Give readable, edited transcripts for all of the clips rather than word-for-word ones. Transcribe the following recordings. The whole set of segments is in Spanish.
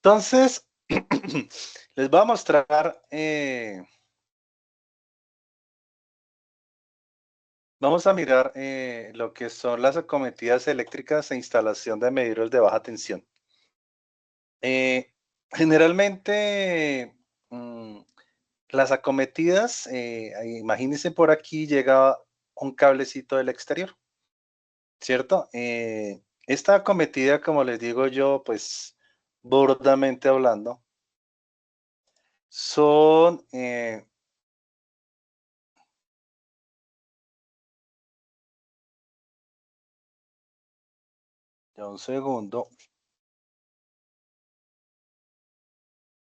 Entonces, les voy a mostrar, vamos a mirar lo que son las acometidas eléctricas e instalación de medidores de baja tensión. Generalmente, las acometidas, imagínense por aquí llega un cablecito del exterior, ¿cierto? Esta acometida, como les digo yo, pues burdamente hablando, son ya un segundo.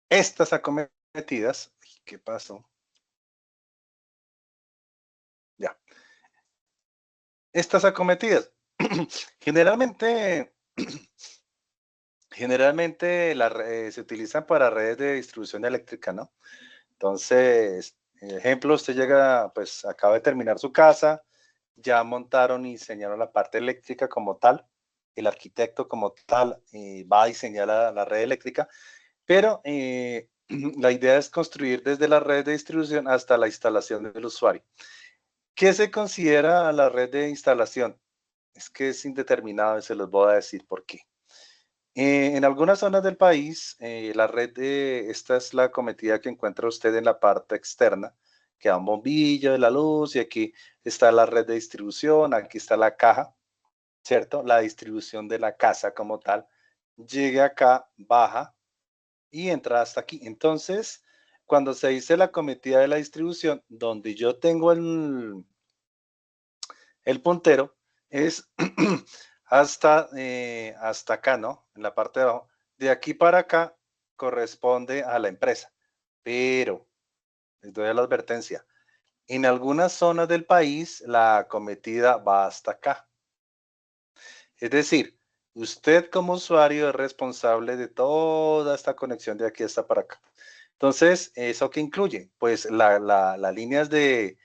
Estas acometidas, ¿qué pasó? Ya, estas acometidas, generalmente, se utilizan para redes de distribución eléctrica, ¿no? Entonces, ejemplo, usted llega, pues acaba de terminar su casa, ya montaron y diseñaron la parte eléctrica como tal, el arquitecto como tal va a diseñar la red eléctrica, pero la idea es construir desde la red de distribución hasta la instalación del usuario. ¿Qué se considera la red de instalación? Es que es indeterminado y se los voy a decir por qué. En algunas zonas del país, la red esta es la cometida que encuentra usted en la parte externa, que da un bombillo de la luz y aquí está la red de distribución, aquí está la caja, ¿cierto? La distribución de la casa como tal. Llega acá, baja y entra hasta aquí. Entonces, cuando se dice la cometida de la distribución, donde yo tengo el puntero es hasta acá, ¿no? En la parte de abajo. De aquí para acá corresponde a la empresa. Pero, les doy la advertencia, en algunas zonas del país la acometida va hasta acá. Es decir, usted como usuario es responsable de toda esta conexión de aquí hasta para acá. Entonces, ¿eso qué incluye? Pues las líneas de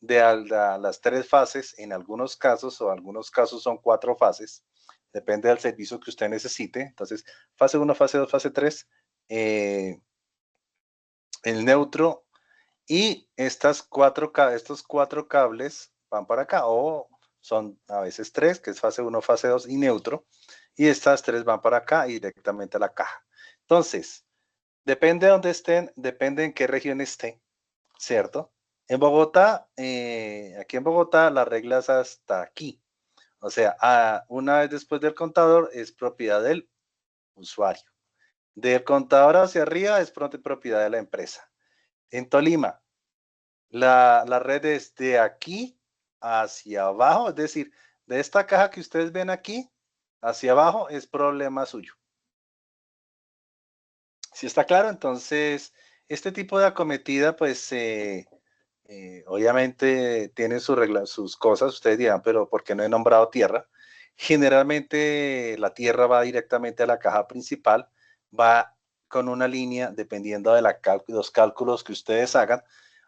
las tres fases, en algunos casos, o algunos casos son 4 fases, depende del servicio que usted necesite. Entonces, fase 1, fase 2, fase 3, el neutro y estos 4 cables van para acá, o son a veces 3, que es fase 1, fase 2 y neutro, y estas 3 van para acá y directamente a la caja. Entonces, depende de dónde estén, depende en qué región esté, ¿cierto? En Bogotá, aquí en Bogotá, la regla es hasta aquí. O sea, una vez después del contador es propiedad del usuario. Del contador hacia arriba es propiedad de la empresa. En Tolima, la red es de aquí hacia abajo, es decir, de esta caja que ustedes ven aquí hacia abajo es problema suyo. Si está claro, entonces este tipo de acometida, pues obviamente tiene sus cosas, ustedes dirán, pero ¿por qué no he nombrado tierra? Generalmente la tierra va directamente a la caja principal, va con una línea, dependiendo de los cálculos que ustedes hagan,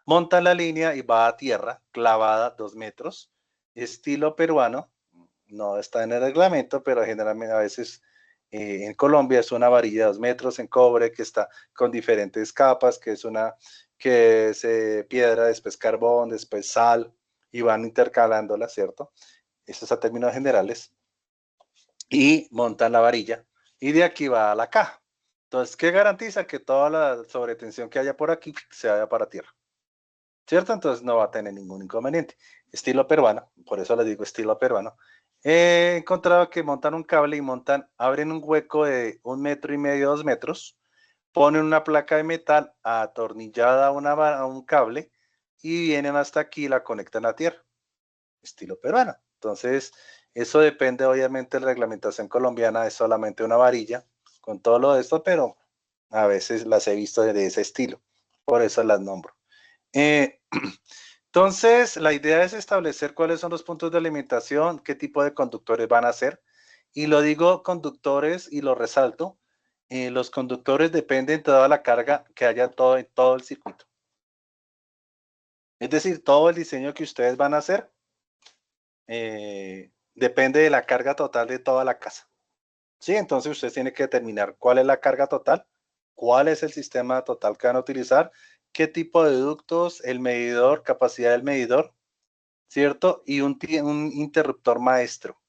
montan la línea y va a tierra, clavada 2 metros, estilo peruano, no está en el reglamento, pero generalmente a veces en Colombia es una varilla de 2 metros en cobre que está con diferentes capas, que es piedra, después carbón, después sal, y van intercalándola, ¿cierto? Esto es a términos generales. Y montan la varilla, y de aquí va a la caja. Entonces, ¿qué garantiza? Que toda la sobretensión que haya por aquí se vaya para tierra, ¿cierto? Entonces no va a tener ningún inconveniente. Estilo peruano, por eso les digo estilo peruano. He encontrado que montan un cable y abren un hueco de 1,5 metros, 2 metros, ponen una placa de metal atornillada a un cable y vienen hasta aquí y la conectan a tierra, estilo peruano. Entonces, eso depende obviamente de la reglamentación colombiana, es solamente una varilla con todo lo de esto, pero a veces las he visto de ese estilo, por eso las nombro. Eh, entonces, la idea es establecer cuáles son los puntos de alimentación, qué tipo de conductores van a ser. Y lo digo conductores y lo resalto. Los conductores dependen de toda la carga que haya en todo el circuito. Es decir, todo el diseño que ustedes van a hacer depende de la carga total de toda la casa. Sí, entonces usted tiene que determinar cuál es la carga total cuál es el sistema total que van a utilizar, qué tipo de ductos, el medidor, capacidad del medidor, ¿cierto? Y un interruptor maestro.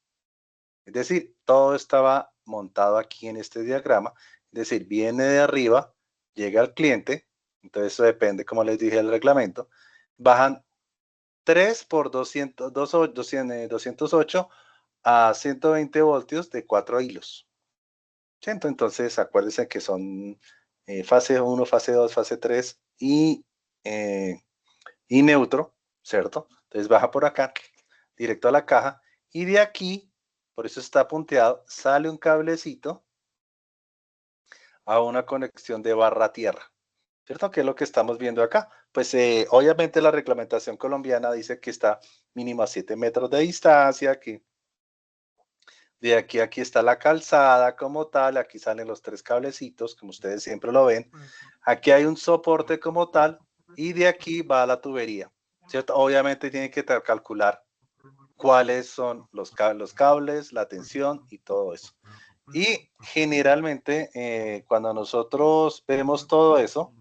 Es decir, todo estaba montado aquí en este diagrama. Es decir, viene de arriba, llega al cliente, entonces eso depende, como les dije, del reglamento. Bajan 3 por 208 a 120 voltios de 4 hilos. ¿Cierto? Entonces, acuérdense que son fase 1, fase 2, fase 3 y neutro, ¿cierto? Entonces baja por acá, directo a la caja, y de aquí, por eso está punteado, sale un cablecito a una conexión de barra tierra, ¿cierto? Que es lo que estamos viendo acá. Pues obviamente la reglamentación colombiana dice que está mínimo a 7 metros de distancia, que de aquí a aquí está la calzada como tal, aquí salen los 3 cablecitos, como ustedes siempre lo ven. Aquí hay un soporte como tal, y de aquí va la tubería, ¿cierto? Obviamente tienen que calcular cuáles son los cables, la tensión y todo eso. Y generalmente cuando nosotros vemos todo eso,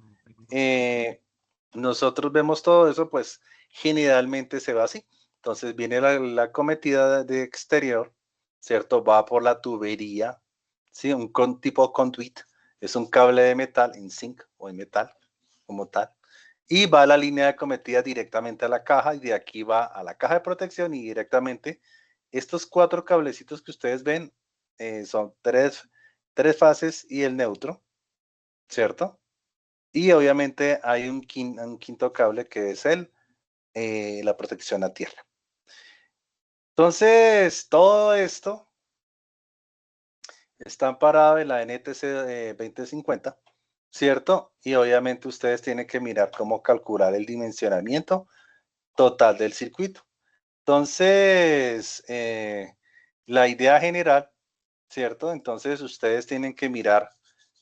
pues generalmente se va así. Entonces viene la cometida de exterior, ¿cierto? Va por la tubería, ¿sí? Tipo conduit, es un cable de metal en zinc o en metal como tal. Y va la línea de cometida directamente a la caja, y de aquí va a la caja de protección y directamente estos 4 cablecitos que ustedes ven son tres fases y el neutro, ¿cierto? Y obviamente hay un quinto cable que es la protección a tierra. Entonces, todo esto está amparado en la NTC 2050, ¿cierto? Y obviamente ustedes tienen que mirar cómo calcular el dimensionamiento total del circuito. Entonces, la idea general, ¿cierto? Entonces, ustedes tienen que mirar,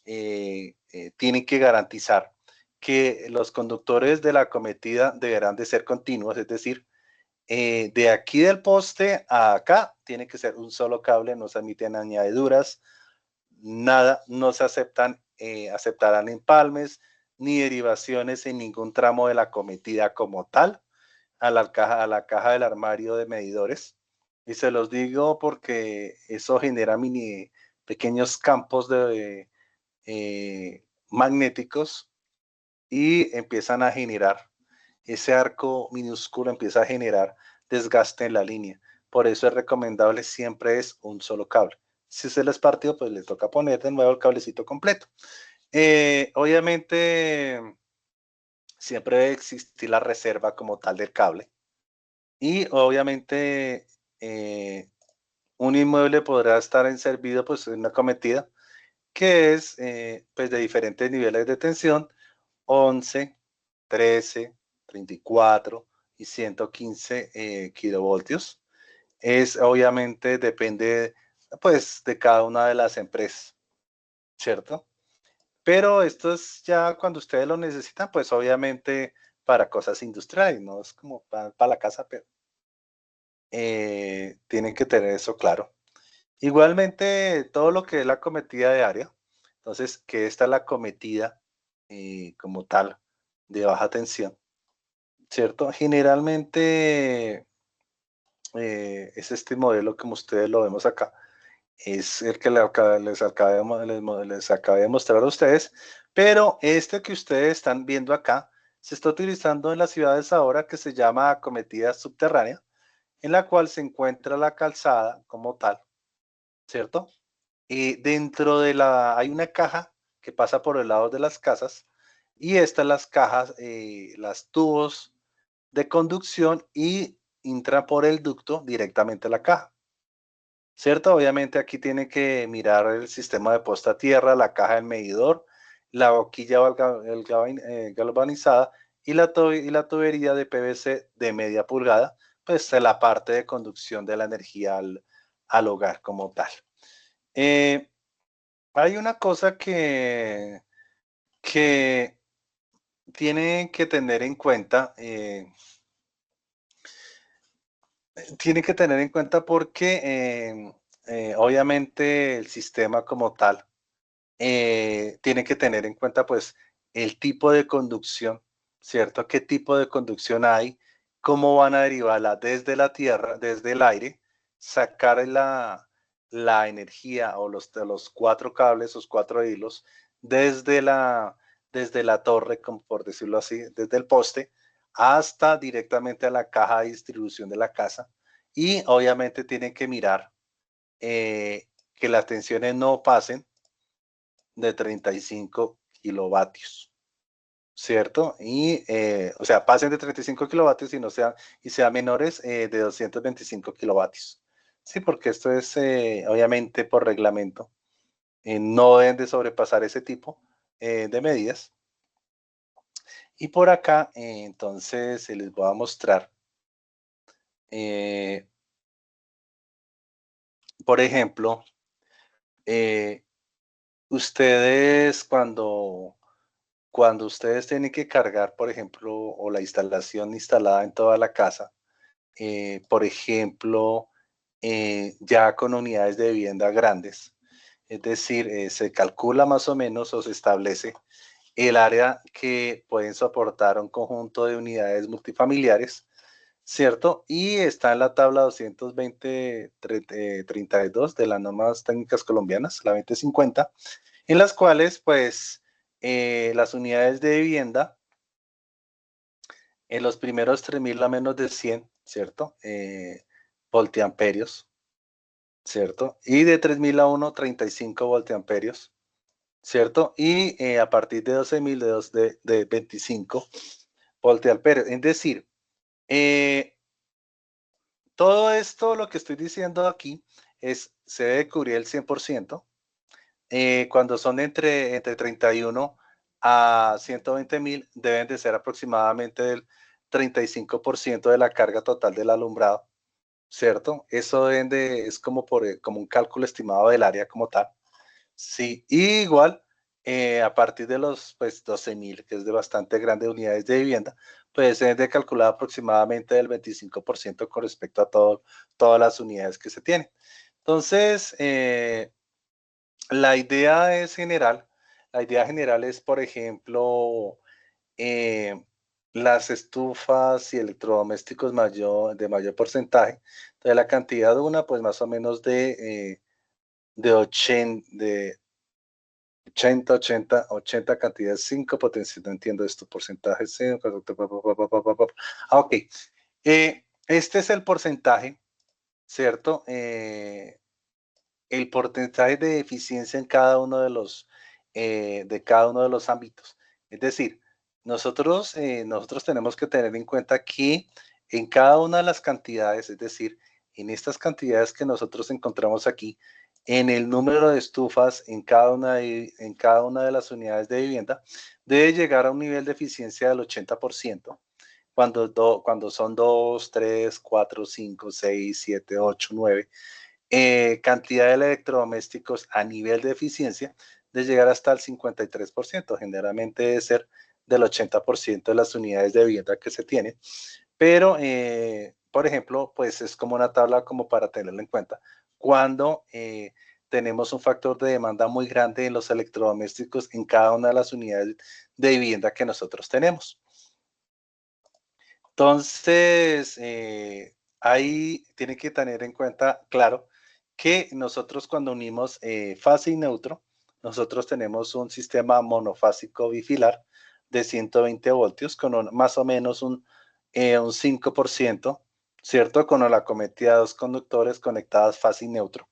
tienen que garantizar que los conductores de la acometida deberán de ser continuos, es decir, de aquí del poste a acá tiene que ser un solo cable, no se admiten añadiduras, nada, no se aceptarán empalmes ni derivaciones en ningún tramo de la acometida como tal a la caja del armario de medidores. Y se los digo porque eso genera pequeños campos magnéticos, y empiezan a generar, ese arco minúsculo empieza a generar desgaste en la línea. Por eso es recomendable siempre es un solo cable. Si se les partió, pues les toca poner de nuevo el cablecito completo. Obviamente, siempre debe existir la reserva como tal del cable. Y obviamente un inmueble podrá estar servido pues en una cometida que es pues de diferentes niveles de tensión: 11, 13, 34 y 115 kilovoltios. Es obviamente depende pues de cada una de las empresas, ¿cierto? Pero esto es ya cuando ustedes lo necesitan, pues obviamente para cosas industriales, no es como para la casa, pero tienen que tener eso claro. Igualmente, todo lo que es la cometida de área, entonces, que esta es la cometida como tal de baja tensión, ¿cierto? Generalmente es este modelo como ustedes lo vemos acá, es el que les acabé de mostrar a ustedes, pero este que ustedes están viendo acá se está utilizando en las ciudades ahora, que se llama acometida subterránea, en la cual se encuentra la calzada como tal, ¿cierto? Dentro de hay una caja que pasa por el lado de las casas, y estas las cajas, las tubos de conducción, y entra por el ducto directamente a la caja, ¿cierto? Obviamente aquí tiene que mirar el sistema de puesta a tierra, la caja del medidor, la boquilla galvanizada, y la tubería de PVC de media pulgada, pues es la parte de conducción de la energía al hogar como tal. Hay una cosa que tienen que tener en cuenta, porque obviamente el sistema como tal tiene que tener en cuenta pues el tipo de conducción, ¿cierto? ¿Qué tipo de conducción hay? ¿Cómo van a derivarla desde la tierra, desde el aire? Sacar la energía o los cuatro cables, los cuatro hilos, desde desde la torre, como por decirlo así, desde el poste, hasta directamente a la caja de distribución de la casa. Y obviamente tienen que mirar que las tensiones no pasen de 35 kilovatios, ¿cierto? O sea, pasen de 35 kilovatios y, no sean, y sean menores de 225 kilovatios. Sí, porque esto es obviamente por reglamento. No deben de sobrepasar ese tipo de medidas. Y por acá, entonces, se les voy a mostrar, eh, por ejemplo, eh, ustedes cuando ustedes tienen que cargar, por ejemplo, o la instalación instalada en toda la casa, por ejemplo, ya con unidades de vivienda grandes, es decir, se calcula más o menos o se establece el área que pueden soportar un conjunto de unidades multifamiliares, ¿cierto? Y está en la tabla 220-32 de las normas técnicas colombianas, la 2050, en las cuales, pues, las unidades de vivienda, en los primeros 3.000 a menos de 100, ¿cierto? Voltiamperios, ¿cierto? Y de 3.000 a 1, 35 voltiamperios, ¿cierto? Y a partir de 12.000 de 25 voltiamperios. Es decir, eh, todo esto, lo que estoy diciendo aquí, se debe cubrir el 100%. Cuando son entre 31 a 120.000, deben de ser aproximadamente del 35% de la carga total del alumbrado, ¿cierto? Eso es como, como un cálculo estimado del área como tal. Sí, y igual, a partir de los pues, 12.000, que es de bastante grandes unidades de vivienda, pues se debe de calcular aproximadamente del 25% con respecto a todas las unidades que se tienen. Entonces, la idea es general. La idea general es, por ejemplo, eh, las estufas y electrodomésticos de mayor porcentaje. Entonces, la cantidad de una, pues más o menos de 80 cantidad 5 potencia. No entiendo esto, porcentaje. Ok. Este es el porcentaje, ¿cierto? El porcentaje de eficiencia en cada uno de los ámbitos. Es decir, nosotros tenemos que tener en cuenta que en cada una de las cantidades, es decir, en estas cantidades que nosotros encontramos aquí, en el número de estufas en cada una de las unidades de vivienda, debe llegar a un nivel de eficiencia del 80%. Cuando son 2, 3, 4, 5, 6, 7, 8, 9, cantidad de electrodomésticos a nivel de eficiencia de llegar hasta el 53%. Generalmente debe ser del 80% de las unidades de vivienda que se tienen. Pero, por ejemplo, pues es como una tabla como para tenerlo en cuenta. Cuando tenemos un factor de demanda muy grande en los electrodomésticos en cada una de las unidades de vivienda que nosotros tenemos. Entonces, ahí tiene que tener en cuenta, claro, que nosotros cuando unimos fase y neutro, nosotros tenemos un sistema monofásico bifilar de 120 voltios con más o menos un 5%, ¿cierto? Con la cometida de dos conductores conectados fase y neutro.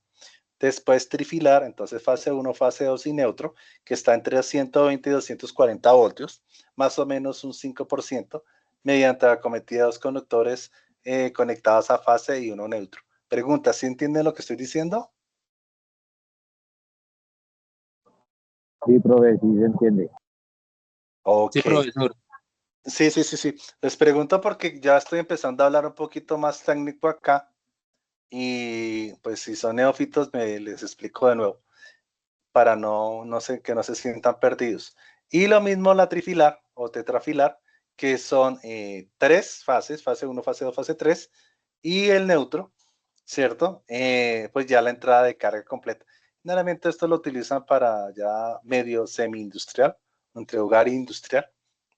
Después trifilar, entonces fase 1, fase 2 y neutro, que está entre 120 y 240 voltios, más o menos un 5%, mediante la cometida de dos conductores conectados a fase y uno neutro. Pregunta, ¿sí entienden lo que estoy diciendo? Sí, profe, sí se entiende. Ok. Sí, profesor. Sí, sí, sí, sí. Les pregunto porque ya estoy empezando a hablar un poquito más técnico acá y pues si son neófitos les explico de nuevo para no sé, que no se sientan perdidos. Y lo mismo la trifilar o tetrafilar, que son tres fases, fase 1, fase 2, fase 3, y el neutro, ¿cierto? Pues ya la entrada de carga completa. Generalmente esto lo utilizan para ya medio semi-industrial, entre hogar e industrial,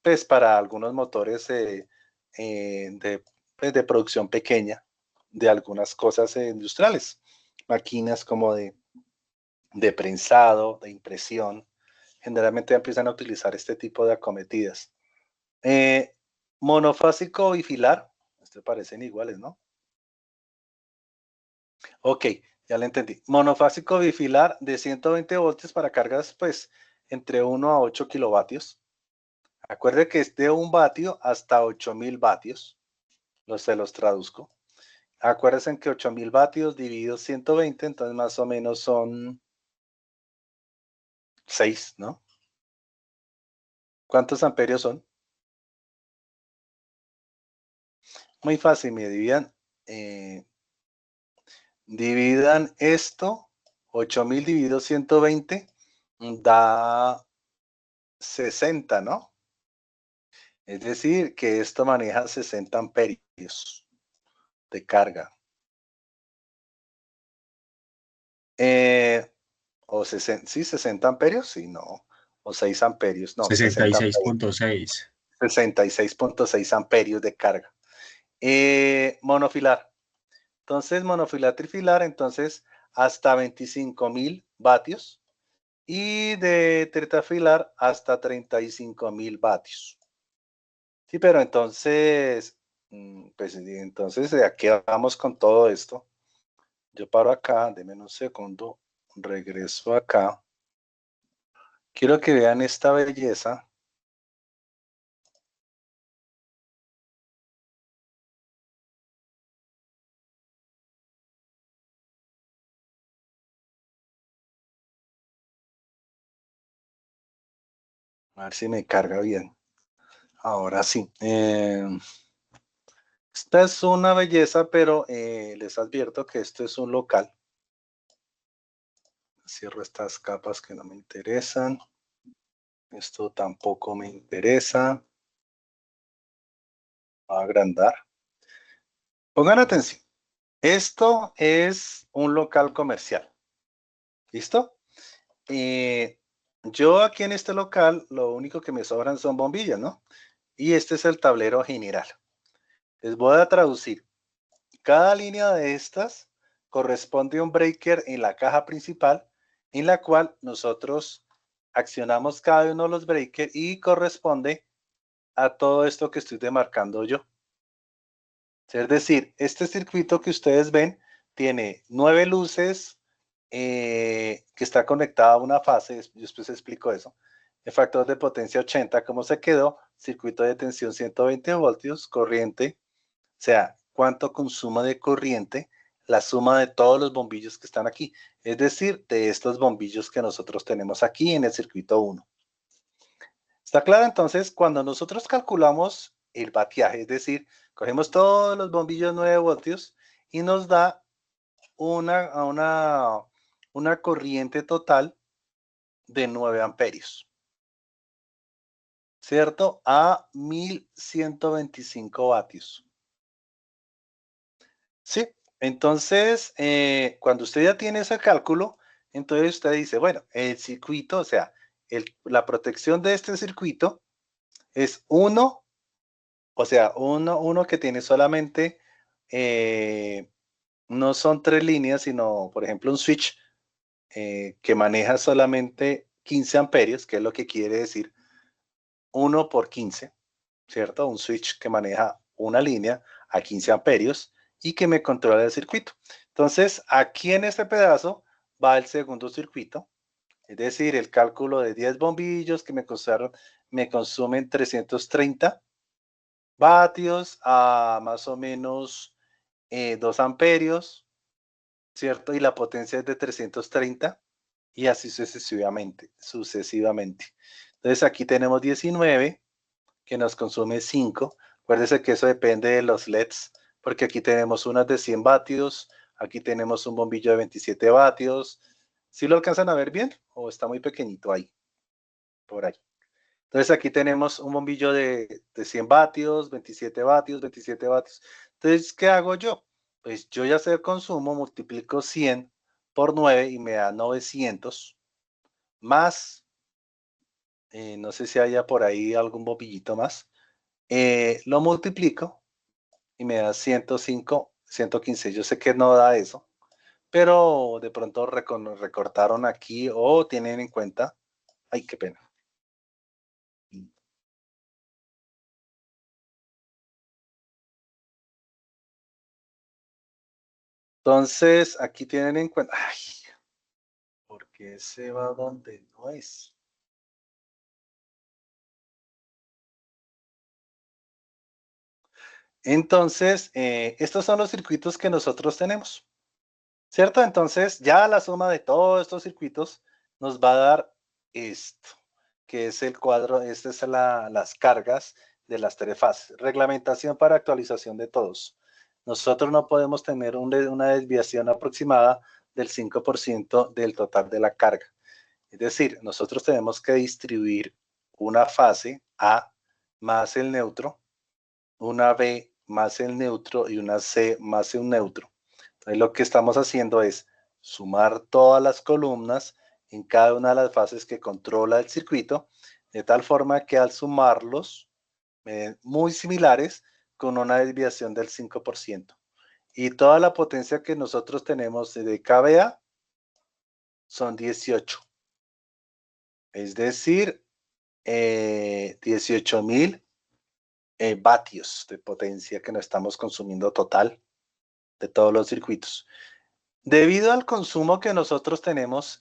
pues para algunos motores pues, de producción pequeña de algunas cosas industriales, máquinas como de prensado, de impresión, generalmente empiezan a utilizar este tipo de acometidas. Eh, Monofásico bifilar, estos parecen iguales, ¿no? Ok, ya lo entendí. Monofásico bifilar de 120 voltios para cargas, pues, entre 1 a 8 kilovatios. Acuerde que es de 1 vatio hasta 8000 vatios. Se los traduzco. Acuérdense que 8000 vatios dividido 120, entonces más o menos son 6, ¿no? ¿Cuántos amperios son? Muy fácil, me dividan esto, 8000 dividido 120, da 60, ¿no? Es decir, que esto maneja 60 amperios de carga. O 60, sí, 60 amperios, sí, no. O 6 amperios, no, 60 amperios. 66.6. 66.6 amperios de carga. Monofilar. Entonces, monofilar trifilar, entonces hasta 25.000 vatios. Y de tetrafilar hasta 35.000 vatios. Sí, pero entonces, pues entonces, ¿a qué vamos con todo esto? Yo paro acá, denme un segundo, regreso acá. Quiero que vean esta belleza. A ver si me carga bien. Ahora sí. Esta es una belleza, pero les advierto que esto es un local. Cierro estas capas que no me interesan. Esto tampoco me interesa. Voy a agrandar. Pongan atención. Esto es un local comercial. ¿Listo? Yo aquí en este local, lo único que me sobran son bombillas, ¿no? Y este es el tablero general. Les voy a traducir. Cada línea de estas corresponde a un breaker en la caja principal, en la cual nosotros accionamos cada uno de los breakers y corresponde a todo esto que estoy demarcando yo. Es decir, este circuito que ustedes ven tiene 9 luces que está conectada a una fase, yo después explico eso. El factor de potencia 80, ¿cómo se quedó? Circuito de tensión 120 voltios, corriente, o sea, cuánto consumo de corriente, la suma de todos los bombillos que están aquí, es decir, de estos bombillos que nosotros tenemos aquí en el circuito 1. ¿Está claro? Entonces, cuando nosotros calculamos el vatiaje, es decir, cogemos todos los bombillos 9 voltios y nos da una corriente total de 9 amperios, ¿cierto? A 1125 vatios. Sí, entonces, cuando usted ya tiene ese cálculo, entonces usted dice, bueno, el circuito, o sea, la protección de este circuito es uno, o sea, uno que tiene solamente, no son 3 líneas, sino, por ejemplo, un switch que maneja solamente 15 amperios, que es lo que quiere decir 1 por 15, ¿cierto? Un switch que maneja una línea a 15 amperios y que me controla el circuito. Entonces, aquí en este pedazo va el segundo circuito, es decir, el cálculo de 10 bombillos que me consumen 330 vatios a más o menos 2 amperios, ¿cierto? Y la potencia es de 330 y así sucesivamente. Entonces aquí tenemos 19 que nos consume 5. Acuérdense que eso depende de los LEDs, porque aquí tenemos unas de 100 vatios, aquí tenemos un bombillo de 27 vatios. ¿Sí lo alcanzan a ver bien? ¿O está muy pequeñito ahí? Por ahí. Entonces aquí tenemos un bombillo de 100 vatios, 27 vatios, 27 vatios. Entonces, ¿qué hago yo? Pues yo ya sé el consumo, multiplico 100 por 9 y me da 900 más, no sé si haya por ahí algún bombillito más, lo multiplico y me da 105, 115. Yo sé que no da eso, pero de pronto recortaron aquí o tienen en cuenta, ay, qué pena. Entonces, aquí tienen en cuenta, ay, ¿por qué se va donde no es? Entonces, estos son los circuitos que nosotros tenemos, ¿cierto? Entonces, ya la suma de todos estos circuitos nos va a dar esto, que es el cuadro, estas son las cargas de las tres fases. Reglamentación para actualización de todos. Nosotros no podemos tener una desviación aproximada del 5% del total de la carga. Es decir, nosotros tenemos que distribuir una fase A más el neutro, una B más el neutro y una C más el neutro. Entonces lo que estamos haciendo es sumar todas las columnas en cada una de las fases que controla el circuito, de tal forma que al sumarlos, muy similares con una desviación del 5%. Y toda la potencia que nosotros tenemos de kVA son 18. Es decir, 18.000 vatios de potencia que nos estamos consumiendo total de todos los circuitos. Debido al consumo que nosotros tenemos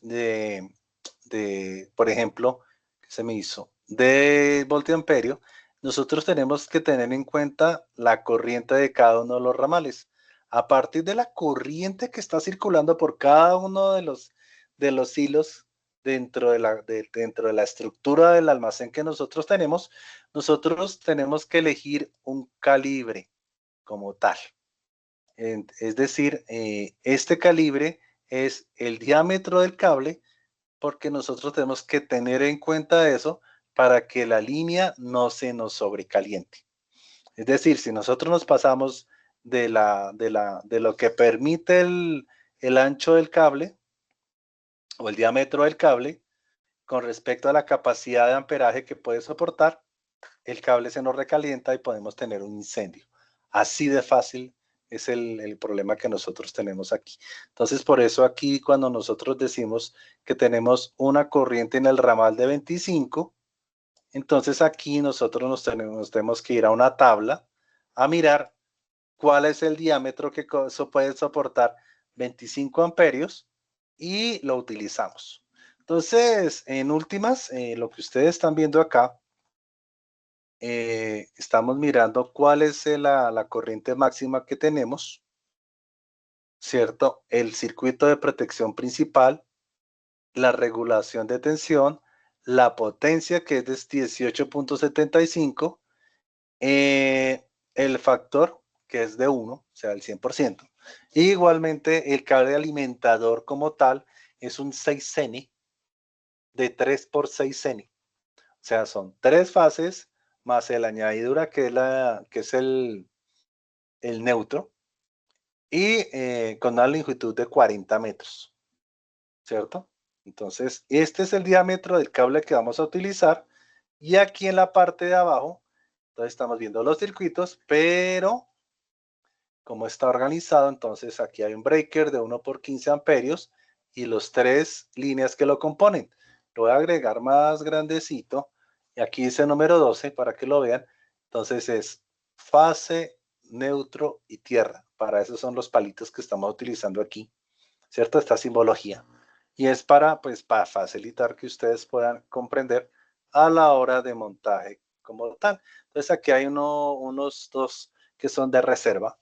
por ejemplo, ¿qué se me hizo? De voltiamperio, nosotros tenemos que tener en cuenta la corriente de cada uno de los ramales. A partir de la corriente que está circulando por cada uno de los hilos dentro de la estructura del almacén que nosotros tenemos que elegir un calibre como tal. Es decir, este calibre es el diámetro del cable, porque nosotros tenemos que tener en cuenta eso para que la línea no se nos sobrecaliente. Es decir, si nosotros nos pasamos de lo que permite el ancho del cable o el diámetro del cable con respecto a la capacidad de amperaje que puede soportar, el cable se nos recalienta y podemos tener un incendio. Así de fácil es el problema que nosotros tenemos aquí. Entonces, por eso aquí cuando nosotros decimos que tenemos una corriente en el ramal de 25, entonces aquí nosotros tenemos que ir a una tabla a mirar cuál es el diámetro que puede soportar 25 amperios y lo utilizamos. Entonces, en últimas, lo que ustedes están viendo acá, estamos mirando cuál es la corriente máxima que tenemos, ¿cierto? El circuito de protección principal, la regulación de tensión, la potencia que es de 18.75, el factor que es de 1, o sea, el 100%. Y igualmente el cable alimentador como tal es un 6 ceni de 3 por 6 ceni. O sea, son 3 fases más el añadidura que es el neutro y con una longitud de 40 metros, ¿cierto? Entonces, este es el diámetro del cable que vamos a utilizar y aquí en la parte de abajo, entonces estamos viendo los circuitos, pero como está organizado, entonces aquí hay un breaker de 1 por 15 amperios y los 3 líneas que lo componen. Lo voy a agregar más grandecito y aquí dice número 12 para que lo vean. Entonces es fase, neutro y tierra. Para eso son los palitos que estamos utilizando aquí, ¿cierto? Esta simbología. Y es pues, para facilitar que ustedes puedan comprender a la hora de montaje como tal. Entonces aquí hay unos dos que son de reserva,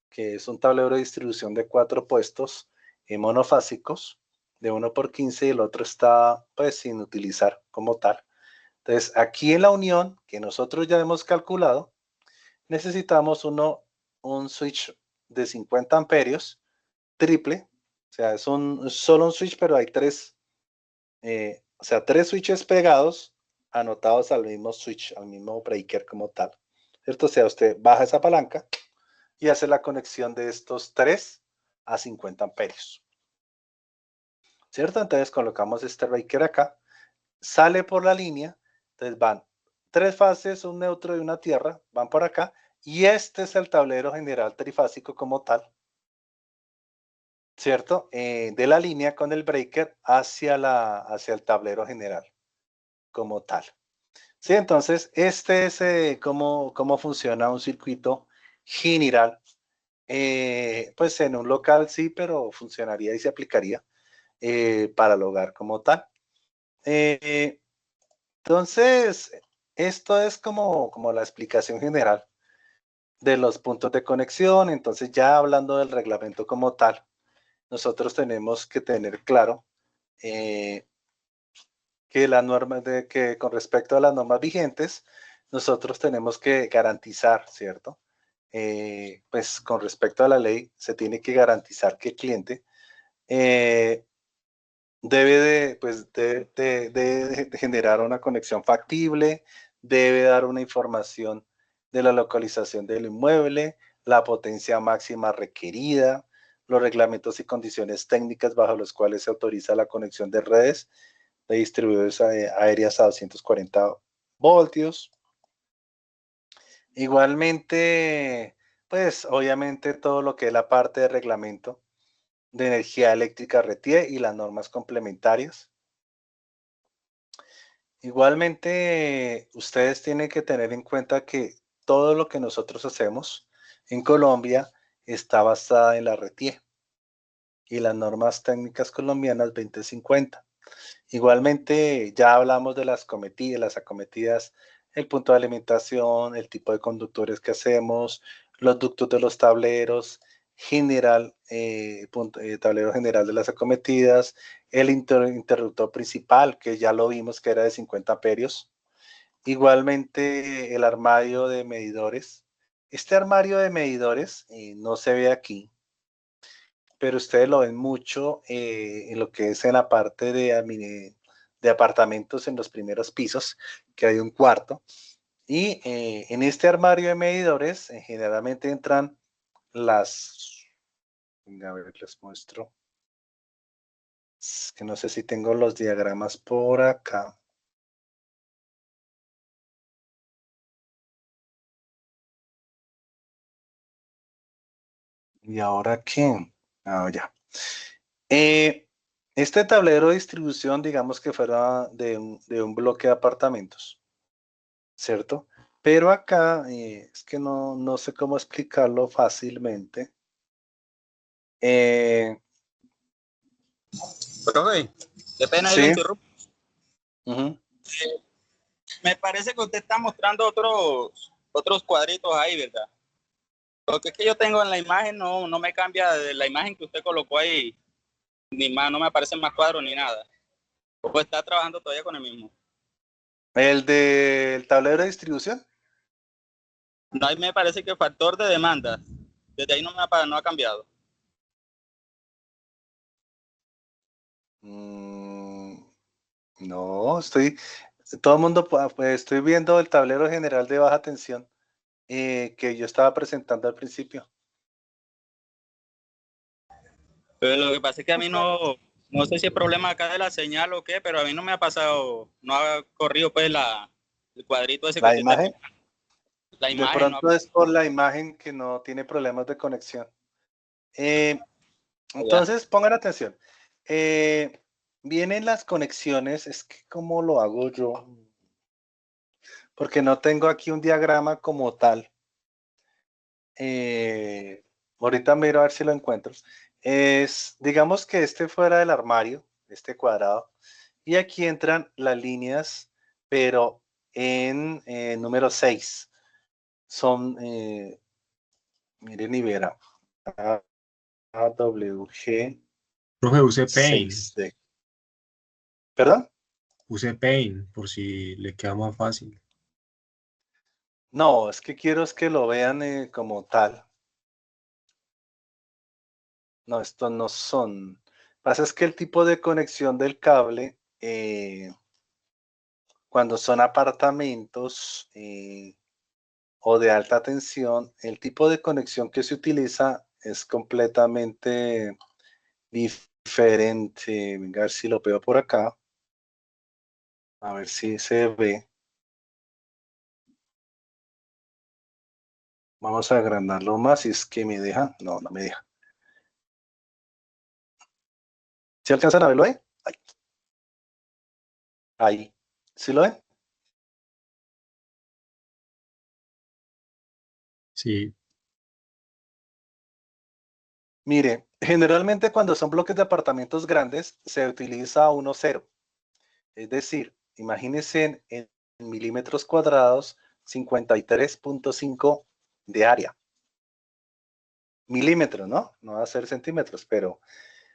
que es un tablero de distribución de 4 puestos monofásicos de 1 por 15 y el otro está pues sin utilizar como tal. Entonces aquí en la unión que nosotros ya hemos calculado, necesitamos un switch de 50 amperios triple, o sea, es solo un switch, pero hay o sea, 3 switches pegados, anotados al mismo switch, al mismo breaker como tal, ¿cierto? O sea, usted baja esa palanca y hace la conexión de estos 3 a 50 amperios. ¿cierto? Entonces colocamos este breaker acá, sale por la línea, entonces van 3 fases, un neutro y una tierra, van por acá, y este es el tablero general trifásico como tal, ¿cierto? De la línea con el breaker hacia el tablero general como tal. Sí, entonces este es cómo funciona un circuito general. Pues en un local sí, pero funcionaría y se aplicaría para el hogar como tal. Eh, entonces, esto es como la explicación general de los puntos de conexión. Entonces, ya hablando del reglamento como tal, nosotros tenemos que tener claro eh, que las normas que con respecto a las normas vigentes, nosotros tenemos que garantizar, ¿cierto? Pues con respecto a la ley, se tiene que garantizar que el cliente eh, debe de generar una conexión factible, debe dar una información de la localización del inmueble, la potencia máxima requerida, los reglamentos y condiciones técnicas bajo los cuales se autoriza la conexión de redes de distribuidores aéreas a 240 voltios. Igualmente, pues obviamente todo lo que es la parte de reglamento de energía eléctrica RETIE y las normas complementarias. Igualmente, ustedes tienen que tener en cuenta que todo lo que nosotros hacemos en Colombia está basada en la RETIE y las normas técnicas colombianas 2050. Igualmente, ya hablamos de las acometidas, el punto de alimentación, el tipo de conductores que hacemos, los ductos de los tableros, tablero general de las acometidas, el interruptor principal, que ya lo vimos que era de 50 amperios. Igualmente, el armario de medidores. Este armario de medidores no se ve aquí, pero ustedes lo ven mucho en lo que es en la parte de apartamentos en los primeros pisos, que hay un cuarto. Y en este armario de medidores generalmente entran venga, a ver, les muestro. Es que no sé si tengo los diagramas por acá. ¿Y ahora qué? Ah, ya. Eh, este tablero de distribución, digamos que fuera de un bloque de apartamentos, ¿cierto? Pero acá es que no sé cómo explicarlo fácilmente. Eh, Profe, qué pena ahí le sí, interrumpo. ujú. Me parece que usted está mostrando otros cuadritos ahí, ¿verdad? Porque es que yo tengo en la imagen, no me cambia de la imagen que usted colocó ahí, ni más, no me aparecen más cuadros ni nada. ¿O está trabajando todavía con el mismo? El del tablero de distribución. No, ahí me parece que factor de demanda, desde ahí no ha cambiado. Mm, no, todo el mundo, pues estoy viendo el tablero general de baja tensión que yo estaba presentando al principio. Pero lo que pasa es que a mí no sé si es problema acá de la señal o qué, pero a mí no me ha pasado, no ha corrido pues el cuadrito ese que La usted está imagen, explicando. La de imagen no ha pronto es por la imagen que no tiene problemas de conexión. Eh, ya. entonces, pongan atención. Eh, Vienen las conexiones, es que ¿cómo lo hago yo? Porque no tengo aquí un diagrama como tal. Ahorita miro a ver si lo encuentro. Digamos que este fuera del armario, este cuadrado, y aquí entran las líneas, pero en número 6. Son, miren y verán, AWG Profe, use Paint, 6D. ¿Perdón? use Paint por si le queda más fácil. No, es que quiero es que lo vean como tal. No, estos no son. Pasa es que el tipo de conexión del cable, cuando son apartamentos o de alta tensión, el tipo de conexión que se utiliza es completamente diferente diferente. Venga, a ver si lo veo por acá. A ver si se ve. Vamos a agrandarlo más, si es que me deja. No, no me deja. ¿Sí alcanzan a verlo ahí? Ahí. Ahí. ¿Sí lo ven? Sí, Mire, generalmente cuando son bloques de apartamentos grandes, se utiliza 1,0. Es decir, imagínense en milímetros cuadrados, 53.5 de área. Milímetros, ¿no? No va a ser centímetros, pero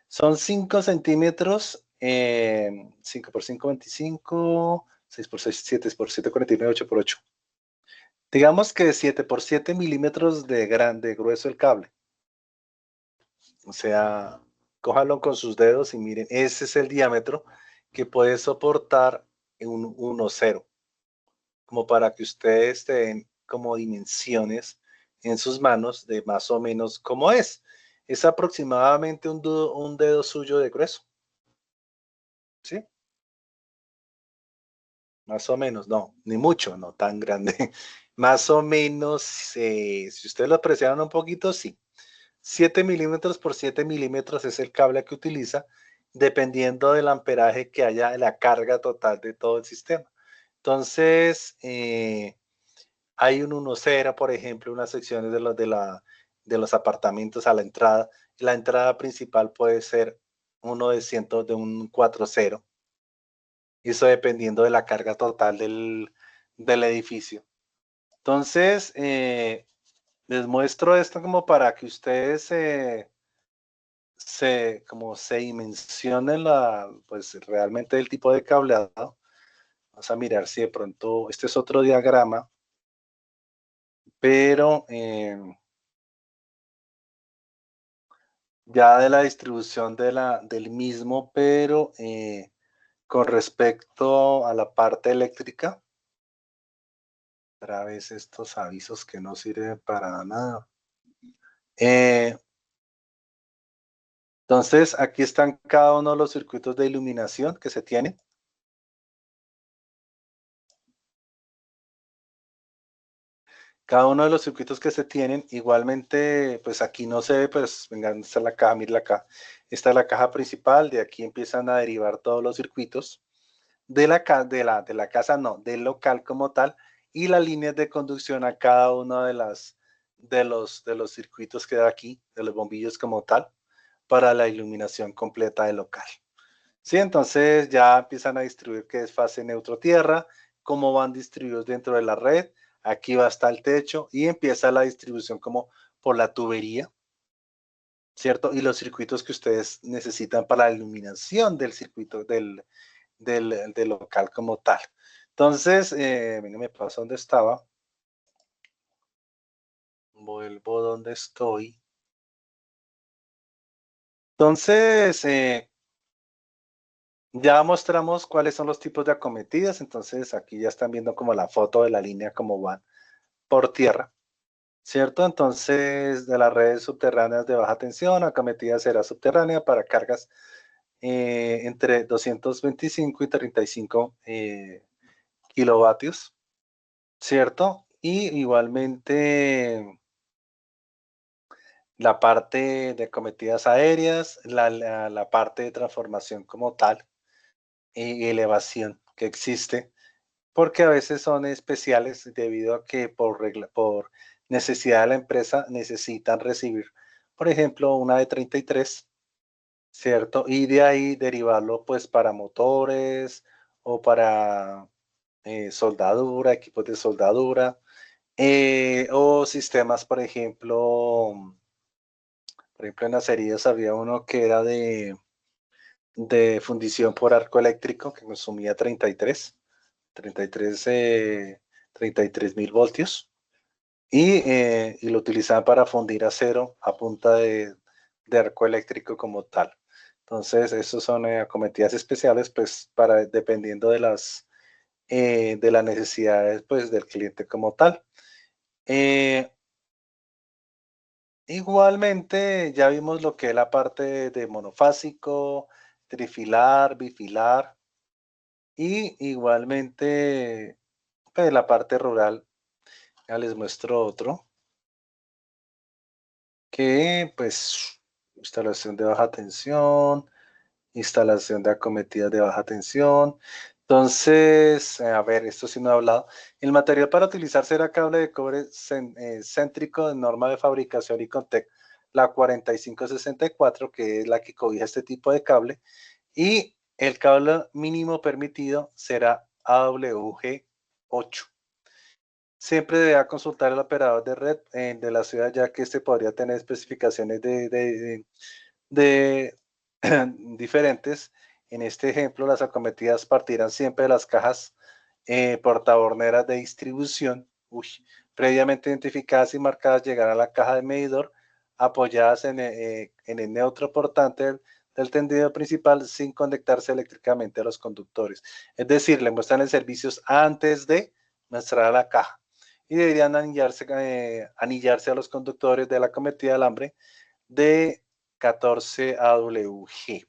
son 5 centímetros, 5 por 5, 25, 6 por 6, 7 por 7, 49, 8 por 8. Digamos que 7 por 7 milímetros de grueso el cable. O sea, cójalo con sus dedos y miren, ese es el diámetro que puede soportar un 1,0. Como para que ustedes den como dimensiones en sus manos de más o menos cómo es. Es aproximadamente un dedo suyo de grueso. ¿Sí? Más o menos, no, ni mucho, no tan grande. Más o menos, si ustedes lo apreciaron un poquito, sí. 7 milímetros por 7 milímetros es el cable que utiliza, dependiendo del amperaje que haya en la carga total de todo el sistema. Entonces, hay un 1,0, por ejemplo, unas secciones de los apartamentos a la entrada. La entrada principal puede ser uno de un 4,0. Eso dependiendo de la carga total del edificio. Entonces, les muestro esto como para que ustedes como se dimensionen pues realmente el tipo de cableado. Vamos a mirar si de pronto, este es otro diagrama, pero ya de la distribución del mismo, pero con respecto a la parte eléctrica. Otra vez estos avisos que no sirven para nada. Entonces, aquí están cada uno de los circuitos de iluminación que se tienen. Cada uno de los circuitos que se tienen, igualmente, pues aquí no se ve, pues vengan, esta es la caja, miren acá. Esta es la caja principal, de aquí empiezan a derivar todos los circuitos de la casa, no, del local como tal, y las líneas de conducción a cada uno de los circuitos que da aquí, de los bombillos como tal, para la iluminación completa del local. Sí, entonces ya empiezan a distribuir qué es fase neutro tierra, cómo van distribuidos dentro de la red, aquí va hasta el techo y empieza la distribución como por la tubería, ¿cierto? Y los circuitos que ustedes necesitan para la iluminación del circuito del local como tal. Entonces, me paso donde estaba. Vuelvo donde estoy. Entonces, ya mostramos cuáles son los tipos de acometidas. Entonces, aquí ya están viendo como la foto de la línea, cómo van por tierra, ¿cierto? Entonces, de las redes subterráneas de baja tensión, acometida será subterránea para cargas entre 225 y 35 kilovatios, ¿cierto? Y igualmente la parte de acometidas aéreas, la parte de transformación como tal y elevación que existe, porque a veces son especiales debido a que por necesidad de la empresa necesitan recibir, por ejemplo, una de 33, ¿cierto? Y de ahí derivarlo pues para motores o para soldadura, equipos de soldadura, o sistemas, por ejemplo, en las heridas había uno que era de fundición por arco eléctrico que consumía 33 mil voltios y lo utilizaban para fundir acero a punta de arco eléctrico como tal. Entonces, esos son acometidas especiales, pues, dependiendo de las necesidades, pues, del cliente como tal. Igualmente, ya vimos lo que es la parte de monofásico, trifilar, bifilar, y igualmente, pues la parte rural, ya les muestro otro, que pues instalación de baja tensión, instalación de acometidas de baja tensión. Entonces, a ver, esto sí no he hablado. El material para utilizar será cable de cobre céntrico de norma de fabricación Icontec, la 4564, que es la que cobija este tipo de cable, y el cable mínimo permitido será AWG8. Siempre deberá consultar al operador de red de la ciudad, ya que este podría tener especificaciones de diferentes. En este ejemplo, las acometidas partirán siempre de las cajas portaborneras de distribución, previamente identificadas y marcadas, llegarán a la caja de medidor apoyadas en el neutro portante del tendido principal sin conectarse eléctricamente a los conductores. Es decir, le muestran el servicio antes de mostrar a la caja y deberían anillarse a los conductores de la cometida de alambre de 14 AWG.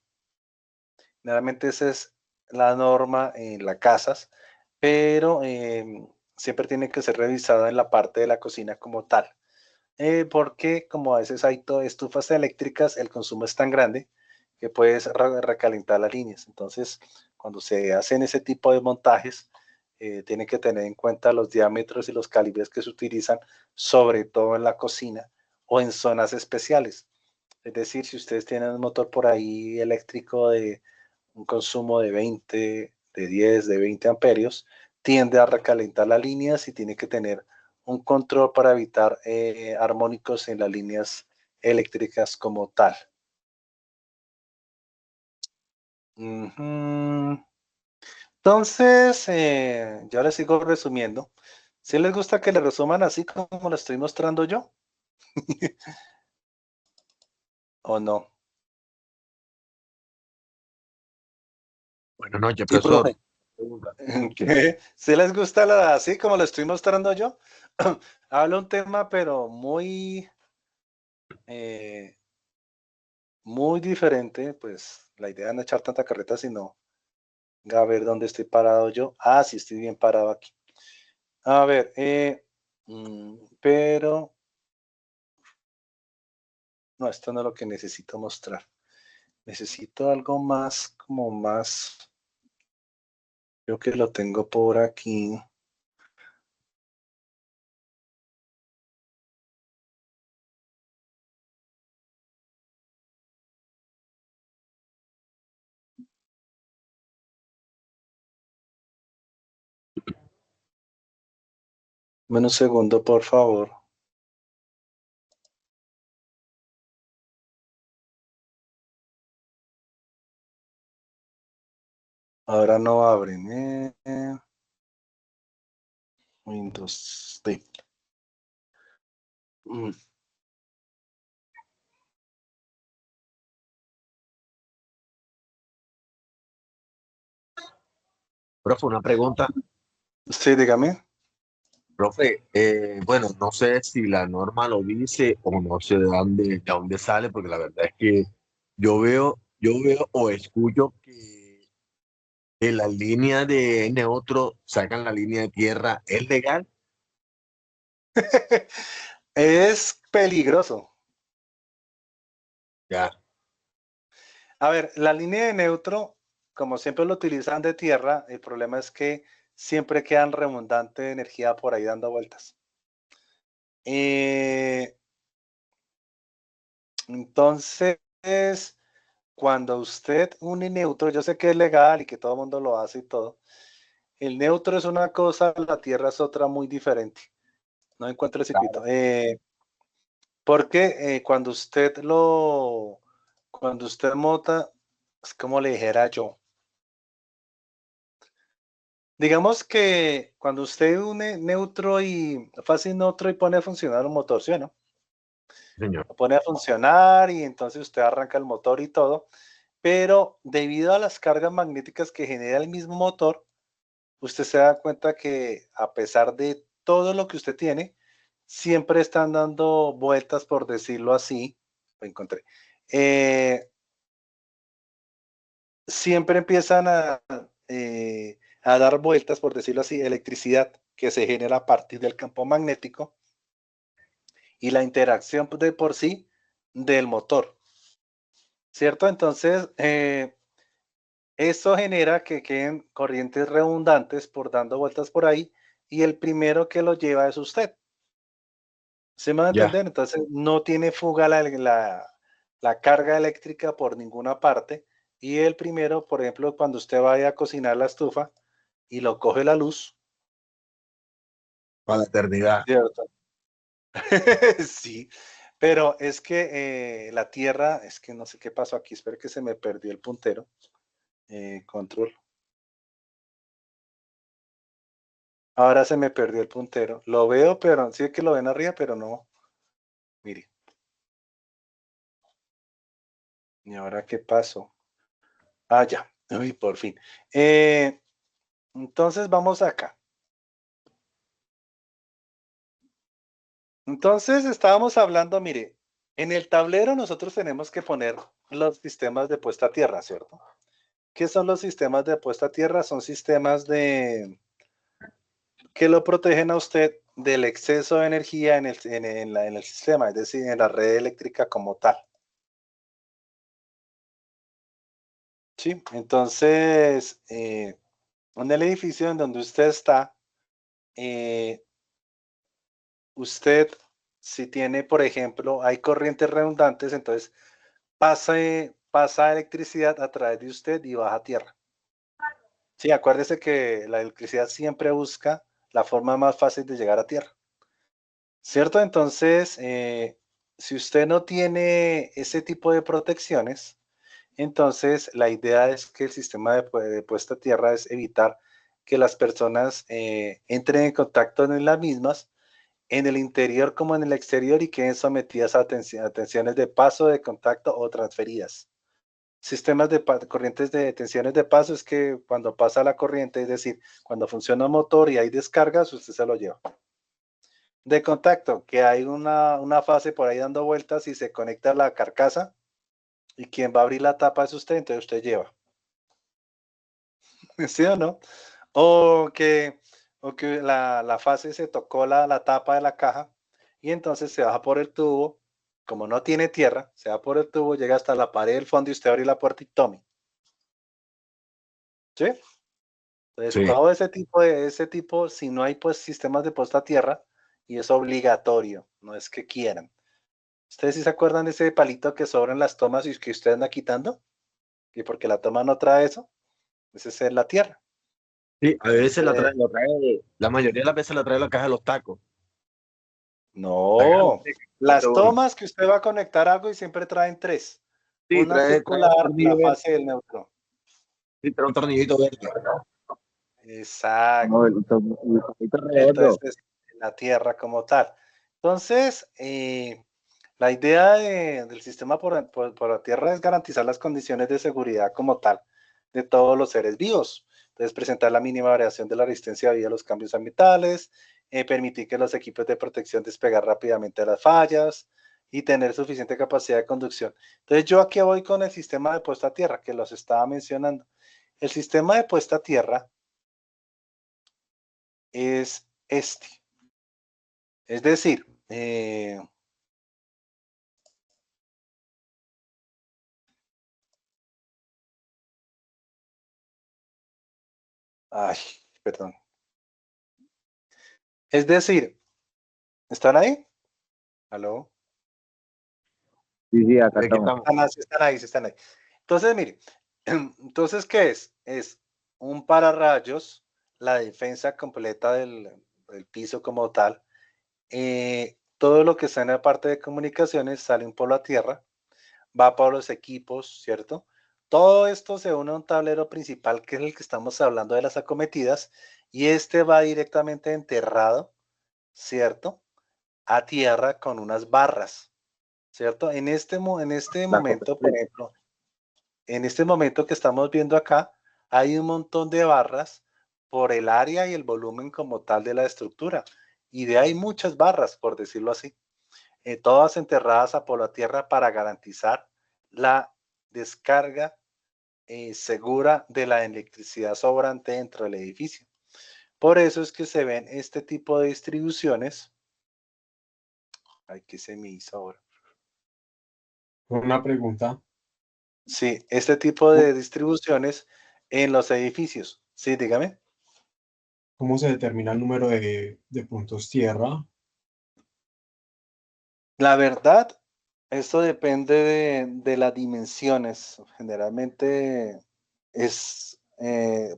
Generalmente esa es la norma en las casas, pero siempre tiene que ser revisada en la parte de la cocina como tal. Porque como a veces hay estufas eléctricas, el consumo es tan grande que puedes recalentar las líneas. Entonces, cuando se hacen ese tipo de montajes, tienen que tener en cuenta los diámetros y los calibres que se utilizan, sobre todo en la cocina o en zonas especiales. Es decir, si ustedes tienen un motor por ahí eléctrico de un consumo de 20, de 10, de 20 amperios, tiende a recalentar las líneas y tiene que tener un control para evitar armónicos en las líneas eléctricas como tal. Entonces, yo les sigo resumiendo. ¿Si les gusta que le resuman así como lo estoy mostrando yo? ¿O no? Buenas noches, Sí, profesor. profe. ¿Qué? ¿Si les gusta así como lo estoy mostrando yo? Hablo un tema, pero eh, muy diferente. Pues la idea no es echar tanta carreta, sino a ver dónde estoy parado yo. Ah, sí, estoy bien parado aquí. A ver, pero no, esto no es lo que necesito mostrar. Necesito algo más, como más. Creo que lo tengo por aquí. Dame un segundo, por favor. Ahora no abren. Windows D. Profe, una pregunta. Sí, dígame. Profe, bueno, no sé si la norma lo dice o no sé de dónde sale, porque la verdad es que yo veo o escucho que en la línea de neutro sacan la línea de tierra. ¿Es legal? Es peligroso. Ya, A ver, la línea de neutro, como siempre lo utilizan de tierra, el problema es que siempre quedan redundante de energía por ahí dando vueltas. Entonces, cuando usted une neutro, yo sé que es legal y que todo el mundo lo hace y todo. El neutro es una cosa, la tierra es otra muy diferente. No encuentro el circuito. Porque cuando usted monta, es como le dijera yo. Digamos que cuando usted une neutro y fácil neutro y pone a funcionar un motor, ¿sí o no? señor. Lo pone a funcionar y entonces usted arranca el motor y todo, pero debido a las cargas magnéticas que genera el mismo motor, usted se da cuenta que a pesar de todo lo que usted tiene, siempre están dando vueltas, por decirlo así, lo encontré, siempre empiezan a dar vueltas, por decirlo así, electricidad que se genera a partir del campo magnético y la interacción de por sí del motor, ¿cierto? Entonces, esto genera que queden corrientes redundantes por dando vueltas por ahí y el primero que lo lleva es usted. ¿Se me va a Ya. entender? Entonces, no tiene fuga la carga eléctrica por ninguna parte y el primero, por ejemplo, cuando usted vaya a cocinar la estufa y lo coge la luz, Para la eternidad. ¿cierto? Sí, pero es que la Tierra, es que no sé qué pasó aquí, espero que se me perdió el puntero. Control. Ahora se me perdió el puntero. Lo veo, pero sí que lo ven arriba, pero no. Mire. ¿Y ahora qué pasó? Ah, ya. Uy, por fin. Entonces vamos acá. Entonces estábamos hablando, mire, en el tablero nosotros tenemos que poner los sistemas de puesta a tierra, ¿cierto? ¿Qué son los sistemas de puesta a tierra? Son sistemas que lo protegen a usted del exceso de energía en el sistema, es decir, en la red eléctrica como tal. Sí, entonces, en el edificio en donde usted está, usted, si tiene, por ejemplo, hay corrientes redundantes, entonces pasa electricidad a través de usted y baja a tierra. Sí, acuérdese que la electricidad siempre busca la forma más fácil de llegar a tierra. ¿Cierto? Entonces, si usted no tiene ese tipo de protecciones, entonces la idea es que el sistema de puesta a tierra es evitar que las personas entren en contacto en las mismas, en el interior como en el exterior y queden sometidas a tensiones de paso, de contacto o transferidas. Sistemas de corrientes de tensiones de paso es que cuando pasa la corriente, es decir, cuando funciona el motor y hay descargas, usted se lo lleva. De contacto, que hay una fase por ahí dando vueltas y se conecta a la carcasa y quien va a abrir la tapa es usted, entonces usted lleva. ¿Sí o no? O que, o que la fase se tocó la tapa de la caja y entonces se baja por el tubo, como no tiene tierra, se va por el tubo, llega hasta la pared del fondo y usted abre la puerta y tome. ¿Sí? Entonces, Sí. todo ese tipo, si no hay pues sistemas de puesta a tierra, y es obligatorio, no es que quieran. ¿Ustedes sí se acuerdan de ese palito que sobran las tomas y que usted anda quitando? Y porque la toma no trae eso, ese es la tierra. Sí, a veces Entonces, la mayoría de las veces la trae la caja de los tacos. La caja de los no, tacos, las voy. tomas que usted va a conectar algo y siempre traen tres. Sí, Una trae un circular, tornillo la verde. fase del neutro. Sí, trae un tornillito verde. Exacto. No, el papito Entonces, redondo. es la tierra como tal. Entonces, la idea del sistema por la tierra es garantizar las condiciones de seguridad como tal de todos los seres vivos. Entonces, presentar la mínima variación de la resistencia debido a los cambios ambientales, permitir que los equipos de protección despegar rápidamente las fallas y tener suficiente capacidad de conducción. Entonces, yo aquí voy con el sistema de puesta a tierra, que los estaba mencionando. El sistema de puesta a tierra es este. Es decir, ay, perdón. Es decir, ¿están ahí? ¿Aló? Sí, sí, acá Aquí estamos. estamos. Sí están ahí, sí están ahí. Entonces, mire, entonces, ¿qué es? Es un pararrayos, la defensa completa del piso como tal. Todo lo que está en la parte de comunicaciones sale por la tierra, va por los equipos, ¿cierto? Todo esto se une a un tablero principal que es el que estamos hablando de las acometidas y este va directamente enterrado, ¿cierto? A tierra con unas barras, ¿cierto? En este La momento, por ejemplo, en este momento que estamos viendo acá, hay un montón de barras por el área y el volumen como tal de la estructura. y de ahí muchas barras, por decirlo así, todas enterradas a por la tierra para garantizar la descarga segura de la electricidad sobrante dentro del edificio. Por eso es que se ven este tipo de distribuciones. Ay, ¿qué se me hizo ahora? Una pregunta, Sí, este tipo de distribuciones en los edificios. Sí, dígame. ¿cómo se determina el número de puntos tierra? La verdad, esto depende de las dimensiones. Generalmente es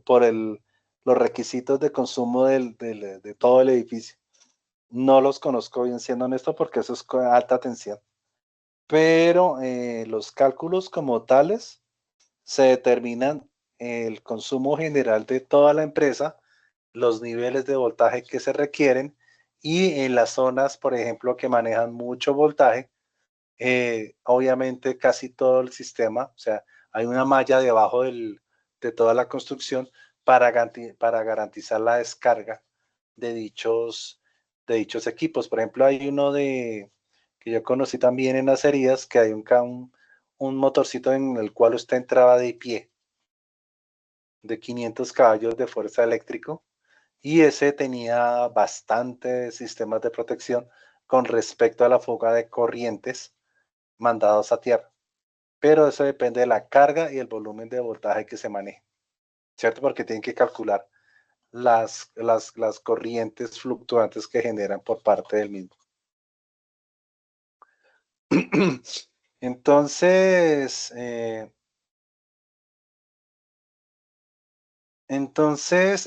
por los requisitos de consumo de todo el edificio. No los conozco bien, siendo honesto, porque eso es con alta tensión. Pero los cálculos como tales se determinan el consumo general de toda la empresa, los niveles de voltaje que se requieren y en las zonas, por ejemplo, que manejan mucho voltaje, obviamente casi todo el sistema, o sea, hay una malla debajo de toda la construcción para garantizar la descarga de dichos equipos. Por ejemplo, hay uno que yo conocí también en acerías, que hay un motorcito en el cual usted entraba de pie, de 500 caballos de fuerza eléctrico, y ese tenía bastantes sistemas de protección con respecto a la fuga de corrientes mandados a tierra. Pero eso depende de la carga y el volumen de voltaje que se maneje, ¿cierto? Porque tienen que calcular las corrientes fluctuantes que generan por parte del mismo. Entonces,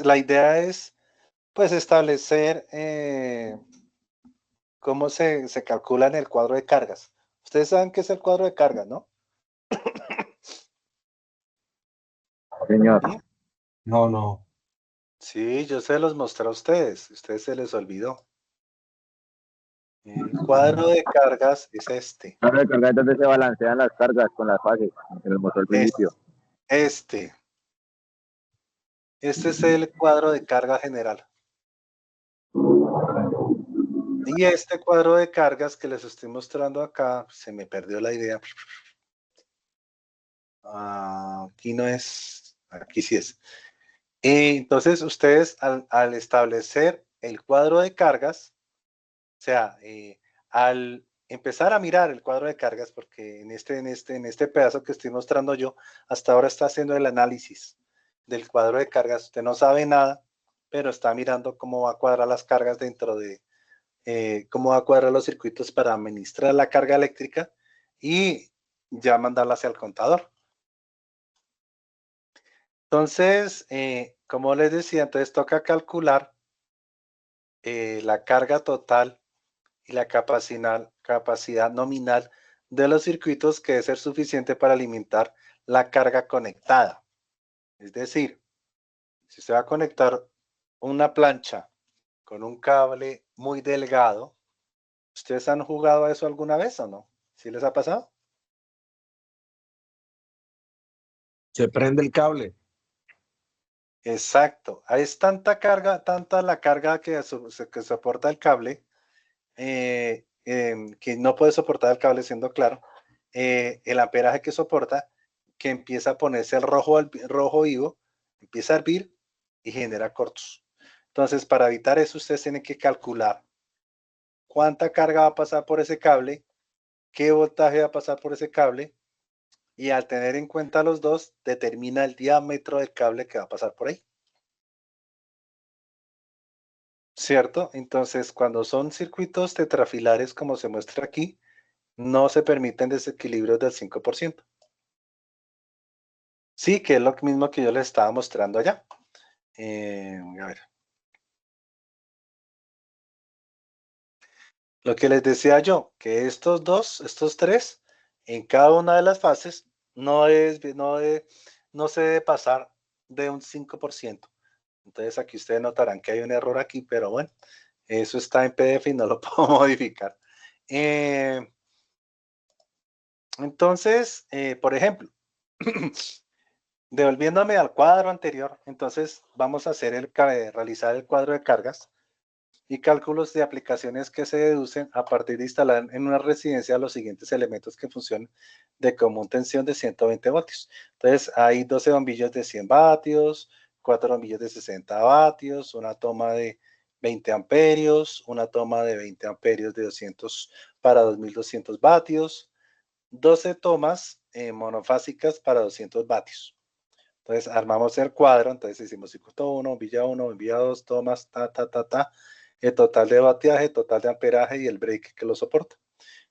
la idea es, pues, establecer cómo se calcula en el cuadro de cargas. Ustedes saben qué es el cuadro de cargas, ¿no? Señor, ¿Mm? No, no. Sí, yo se los mostré a ustedes. A ustedes se les olvidó. El cuadro de cargas es este. la recarga es donde se balancean las cargas con las fases en el motor al Es principio. este. Este es el cuadro de carga general. Y este cuadro de cargas que les estoy mostrando acá, se me perdió la idea. Aquí no es, aquí sí es. Entonces, ustedes al establecer el cuadro de cargas, o sea, al empezar a mirar el cuadro de cargas, porque en este pedazo que estoy mostrando yo, hasta ahora está haciendo el análisis del cuadro de cargas. Usted no sabe nada, pero está mirando cómo va a cuadrar las cargas dentro de, cómo va a cuadrar los circuitos para administrar la carga eléctrica y ya mandarla hacia el contador. Entonces, como les decía, entonces toca calcular la carga total y la capacidad nominal de los circuitos que debe ser suficiente para alimentar la carga conectada. Es decir, si usted va a conectar una plancha con un cable muy delgado, ¿ustedes han jugado a eso alguna vez o no? ¿Sí les ha pasado? Se prende el cable. Exacto. Es tanta carga, tanta la carga que soporta el cable, que no puede soportar el cable, siendo claro, el amperaje que soporta, que empieza a ponerse el rojo vivo, empieza a hervir y genera cortos. Entonces, para evitar eso, ustedes tienen que calcular cuánta carga va a pasar por ese cable, qué voltaje va a pasar por ese cable, y al tener en cuenta los dos, determina el diámetro del cable que va a pasar por ahí. ¿Cierto? Entonces, cuando son circuitos tetrafilares, como se muestra aquí, no se permiten desequilibrios del 5%. Sí, que es lo mismo que yo les estaba mostrando allá. A ver. Lo que les decía yo, que estos tres, en cada una de las fases, no se debe pasar de un 5%. Entonces aquí ustedes notarán que hay un error aquí, pero bueno, eso está en PDF y no lo puedo modificar. Entonces, por ejemplo, devolviéndome al cuadro anterior, entonces vamos a hacer realizar el cuadro de cargas. y cálculos de aplicaciones que se deducen a partir de instalar en una residencia los siguientes elementos que funcionan de común tensión de 120 vatios. Entonces, hay 12 bombillos de 100 vatios, 4 bombillos de 60 vatios, una toma de 20 amperios, una toma de 20 amperios de 200 para 2200 vatios, 12 tomas monofásicas para 200 vatios. Entonces, armamos el cuadro, entonces hicimos circuito 1, bombilla 2, tomas, el total de bateaje, total de amperaje y el break que lo soporta.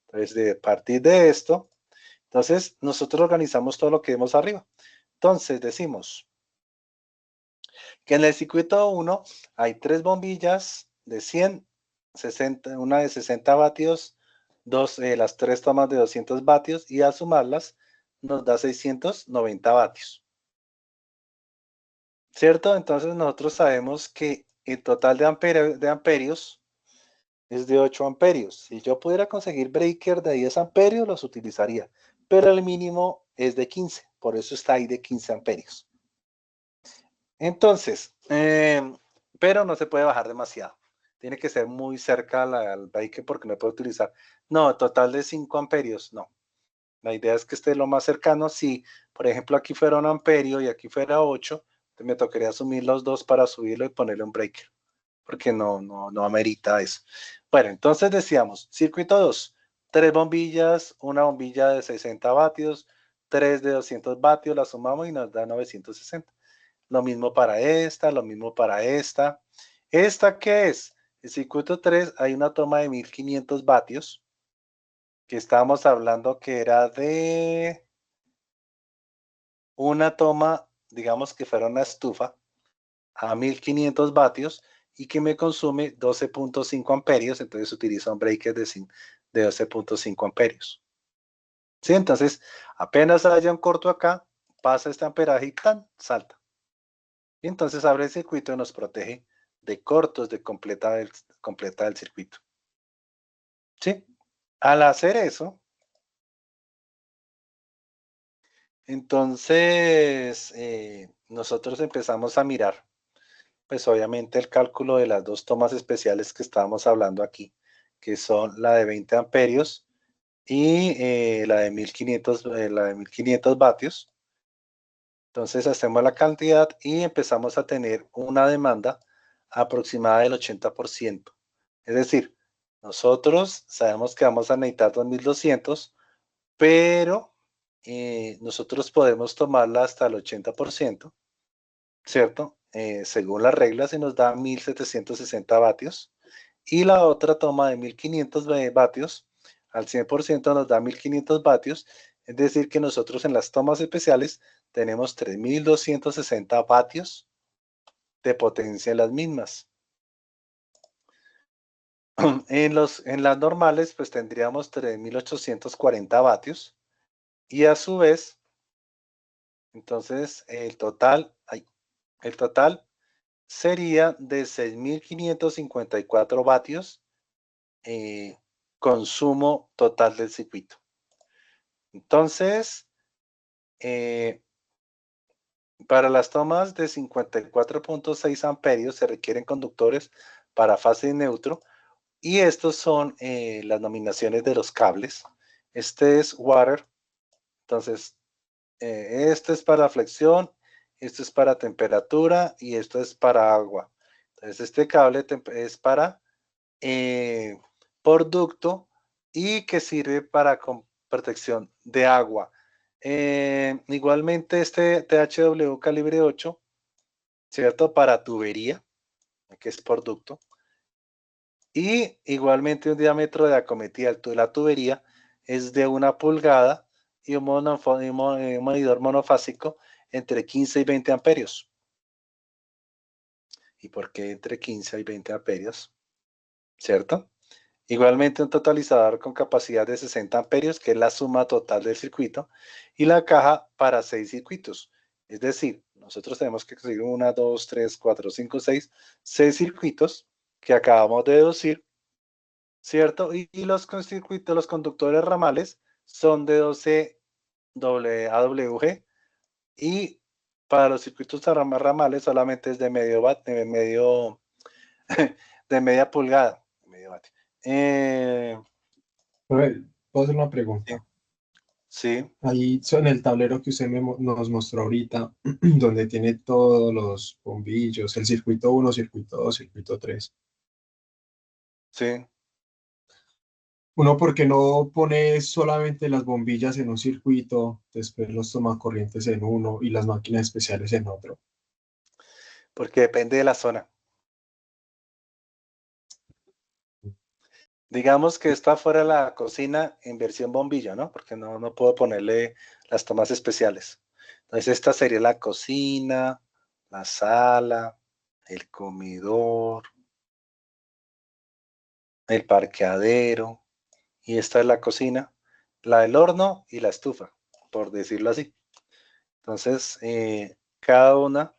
Entonces, de partir de esto, entonces nosotros organizamos todo lo que vemos arriba. Entonces, decimos que en el circuito 1 hay 3 bombillas de 100, 60, una de 60 vatios, las 3 tomas de 200 vatios y a sumarlas nos da 690 vatios. ¿Cierto? Entonces nosotros sabemos que el total de amperios es de 8 amperios. Si yo pudiera conseguir breaker de 10 amperios, los utilizaría. Pero el mínimo es de 15. Por eso está ahí de 15 amperios. Entonces, pero no se puede bajar demasiado. Tiene que ser muy cerca al breaker porque no puede utilizar. No, total de 5 amperios, no. La idea es que esté lo más cercano. Si, por ejemplo, aquí fuera 1 amperio y aquí fuera 8, me tocaría asumir los dos para subirlo y ponerle un breaker, porque no amerita eso. Bueno, entonces decíamos, circuito 2, 3 bombillas, una bombilla de 60 vatios, 3 de 200 vatios, la sumamos y nos da 960. Lo mismo para esta, lo mismo para esta. ¿Esta qué es? El circuito 3 hay una toma de 1500 vatios, que estábamos hablando que era de una toma, digamos que fuera una estufa, a 1500 vatios y que me consume 12.5 amperios, entonces utiliza un breaker de 12.5 amperios. ¿Sí? Entonces, apenas haya un corto acá, pasa este amperaje y ¡tan! Salta. Y entonces abre el circuito y nos protege de cortos de completa del circuito. ¿Sí? Al hacer eso, entonces nosotros empezamos a mirar pues obviamente el cálculo de las dos tomas especiales que estábamos hablando aquí, que son la de 20 amperios y la de 1500 vatios. Entonces hacemos la cantidad y empezamos a tener una demanda aproximada del 80%. Es decir, nosotros sabemos que vamos a necesitar 2200, pero nosotros podemos tomarla hasta el 80%, ¿cierto? Según las reglas se nos da 1760 vatios y la otra toma de 1500 vatios al 100% nos da 1500 vatios, es decir que nosotros en las tomas especiales tenemos 3260 vatios de potencia en las mismas. En las normales pues tendríamos 3840 vatios y a su vez entonces el total sería de 6554 vatios consumo total del circuito. Entonces, para las tomas de 54.6 amperios se requieren conductores para fase neutro y estos son las nominaciones de los cables. Este es water, entonces este es para flexión, esto es para temperatura y esto es para agua. Entonces este cable es para por ducto y que sirve para protección de agua. Igualmente este THW calibre 8, ¿cierto? Para tubería, que es por ducto. Y igualmente un diámetro de acometida de la tubería es de 1 pulgada y un medidor monofásico entre 15 y 20 amperios. ¿Y por qué entre 15 y 20 amperios? ¿Cierto? Igualmente un totalizador con capacidad de 60 amperios, que es la suma total del circuito, y la caja para 6 circuitos. Es decir, nosotros tenemos que conseguir 1, 2, 3, 4, 5, 6 circuitos que acabamos de deducir, ¿cierto? Y los circuitos, los conductores ramales son de 12 AWG y para los circuitos ramales solamente es de medio de media pulgada. Medio vatio. Profe, ¿puedo hacer una pregunta? Sí, Ahí en el tablero que usted nos mostró ahorita, donde tiene todos los bombillos, el circuito 1, circuito 2, circuito 3. sí. Uno, ¿por qué no pone solamente las bombillas en un circuito, después los tomacorrientes en uno y las máquinas especiales en otro? Porque depende de la zona. Digamos que está fuera de la cocina en versión bombilla, ¿no? Porque no puedo ponerle las tomas especiales. Entonces esta sería la cocina, la sala, el comedor, el parqueadero, y esta es la cocina, la del horno y la estufa, por decirlo así. Entonces, cada una,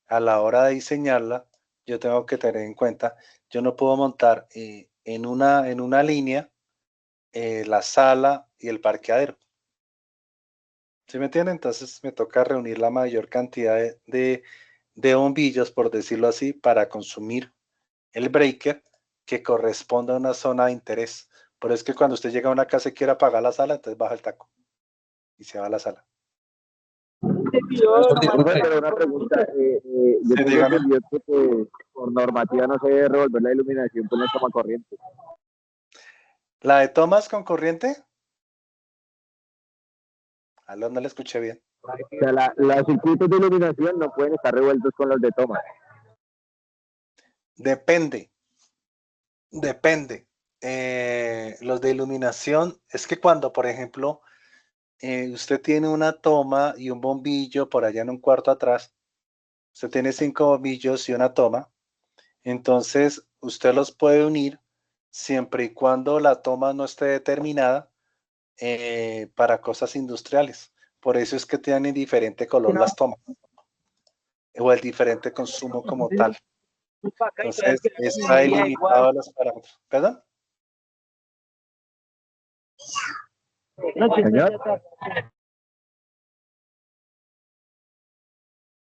a la hora de diseñarla, yo tengo que tener en cuenta, yo no puedo montar en una línea la sala y el parqueadero. ¿Sí me entienden? Entonces me toca reunir la mayor cantidad de bombillos, por decirlo así, para consumir el breaker que corresponde a una zona de interés. Por eso es que cuando usted llega a una casa y quiere apagar la sala, entonces baja el taco y se va a la sala. Pero una pregunta, yo Sí, tengo dígame. entendido que pues, por normativa no se debe revolver la iluminación con la toma corriente. ¿La de tomas con corriente? Aló, no le escuché bien. O sea, los circuitos de iluminación no pueden estar revueltos con los de toma. Depende. Los de iluminación, es que cuando, por ejemplo, usted tiene una toma y un bombillo por allá en un cuarto atrás, usted tiene 5 bombillos y una toma, entonces usted los puede unir siempre y cuando la toma no esté determinada para cosas industriales. Por eso es que tienen diferente color las tomas o el diferente consumo como tal. Entonces está delimitado a los parámetros. ¿Perdón? Señor,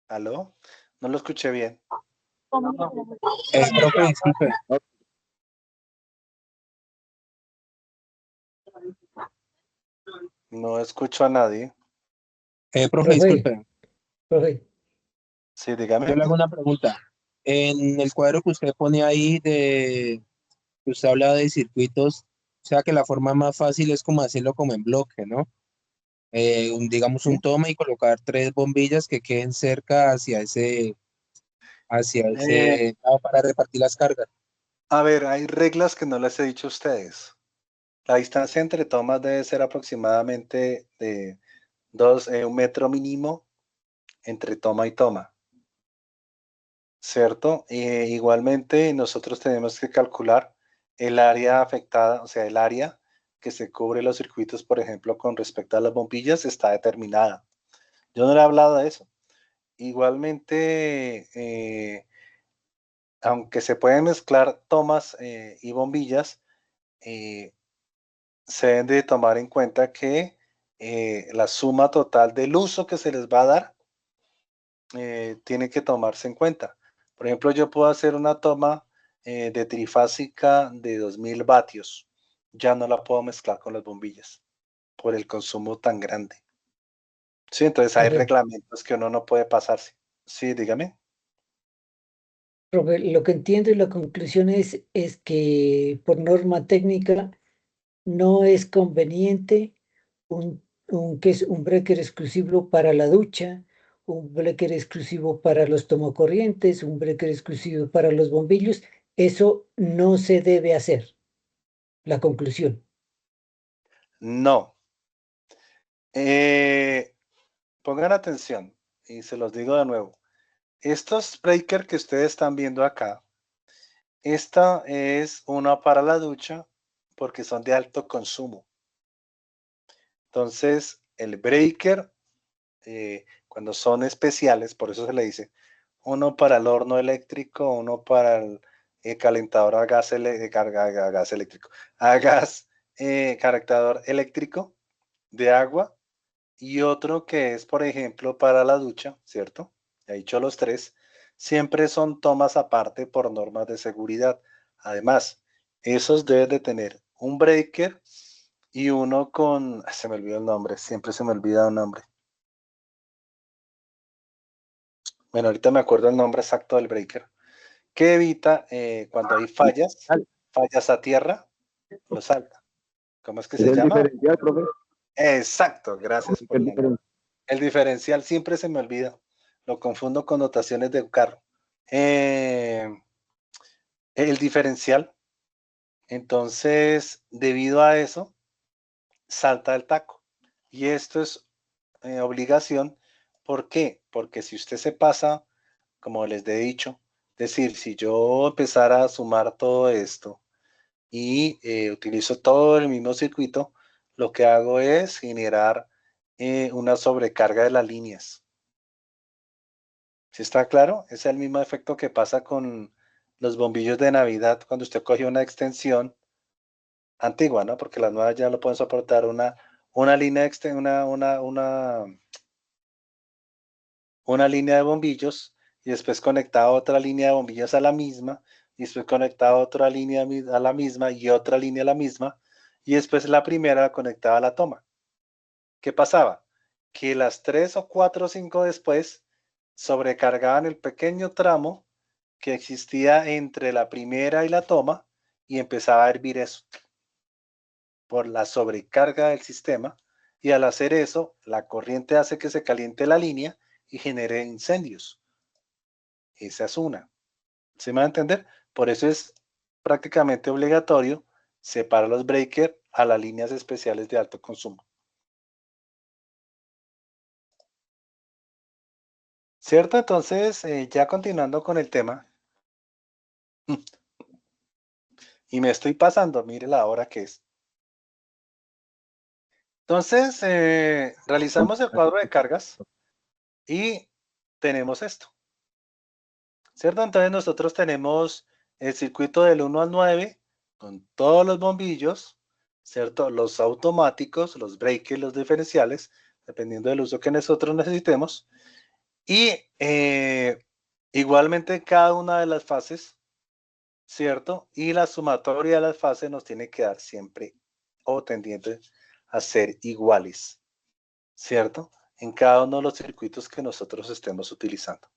¿Aló? No lo escuché bien. Profe, disculpe. No escucho a nadie. Profe, disculpe. Profe, Sí, Yo dígame. le hago una pregunta. En el cuadro que usted pone ahí que usted habla de circuitos, o sea que la forma más fácil es como hacerlo como en bloque, ¿no? Digamos un toma y colocar 3 bombillas que queden cerca hacia Eh, ese lado para repartir las cargas. a ver, hay reglas que no les he dicho a ustedes. La distancia entre tomas debe ser aproximadamente de 1 metro mínimo entre toma y toma, ¿cierto? Igualmente nosotros tenemos que calcular el área afectada, o sea, el área que se cubre los circuitos, por ejemplo, con respecto a las bombillas, está determinada. Yo no le he hablado de eso. Igualmente, aunque se pueden mezclar tomas y bombillas, eh, se deben de tomar en cuenta que la suma total del uso que se les va a dar tiene que tomarse en cuenta. Por ejemplo, yo puedo hacer una toma de trifásica de 2000 vatios. Ya no la puedo mezclar con las bombillas por el consumo tan grande. Sí, entonces hay profe, reglamentos que uno no puede pasarse. Sí, dígame. profe, lo que entiendo y la conclusión es que por norma técnica no es conveniente que es un breaker exclusivo para la ducha, un breaker exclusivo para los tomacorrientes, un breaker exclusivo para los bombillos. Eso no se debe hacer. La conclusión. No. Pongan atención y se los digo de nuevo. Estos breakers que ustedes están viendo acá, esta es una para la ducha porque son de alto consumo. Entonces, el breaker, cuando son especiales, por eso se le dice uno para el horno eléctrico, uno para el calentador a gas, a gas eléctrico, a gas calentador eléctrico de agua, y otro que es, por ejemplo, para la ducha, ¿cierto? He dicho los tres, siempre son tomas aparte por normas de seguridad, Además, esos deben de tener un breaker y uno con, se me olvidó el nombre, siempre se me olvida un nombre. Bueno, ahorita me acuerdo el nombre exacto del breaker, que evita cuando hay fallas a tierra, lo salta. ¿Cómo es que ¿Es se el llama? diferencial, profe? Exacto, gracias por El el nombre. El diferencial siempre se me olvida. Lo confundo con notaciones de un carro. El diferencial. Entonces, debido a eso, salta el taco. Y esto es obligación. ¿Por qué? Porque si usted se pasa, como les he dicho, es decir, si yo empezara a sumar todo esto y utilizo todo el mismo circuito, lo que hago es generar una sobrecarga de las líneas. ¿Sí está claro? Es el mismo efecto que pasa con los bombillos de Navidad cuando usted coge una extensión antigua, ¿no? Porque las nuevas ya lo pueden soportar una línea una línea de bombillos y después conectada otra línea de bombillos a la misma y después conectada otra línea a la misma y otra línea a la misma y después la primera conectada a la toma. ¿Qué pasaba? Que las 3 o 4 o 5 después sobrecargaban el pequeño tramo que existía entre la primera y la toma y empezaba a hervir eso por la sobrecarga del sistema y al hacer eso la corriente hace que se caliente la línea y genere incendios. Esa es una. ¿Se me va a entender? Por eso es prácticamente obligatorio separar los breakers a las líneas especiales de alto consumo. ¿Cierto? Entonces, ya continuando con el tema, y me estoy pasando, mire la hora que es. Entonces, realizamos el cuadro de cargas y tenemos esto, ¿cierto? Entonces nosotros tenemos el circuito del 1 al 9 con todos los bombillos, ¿cierto? Los automáticos, los breakers, los diferenciales, dependiendo del uso que nosotros necesitemos. Y igualmente cada una de las fases, ¿cierto? Y la sumatoria de las fases nos tiene que dar siempre o tendiente a ser iguales, ¿cierto? En cada uno de los circuitos que nosotros estemos utilizando.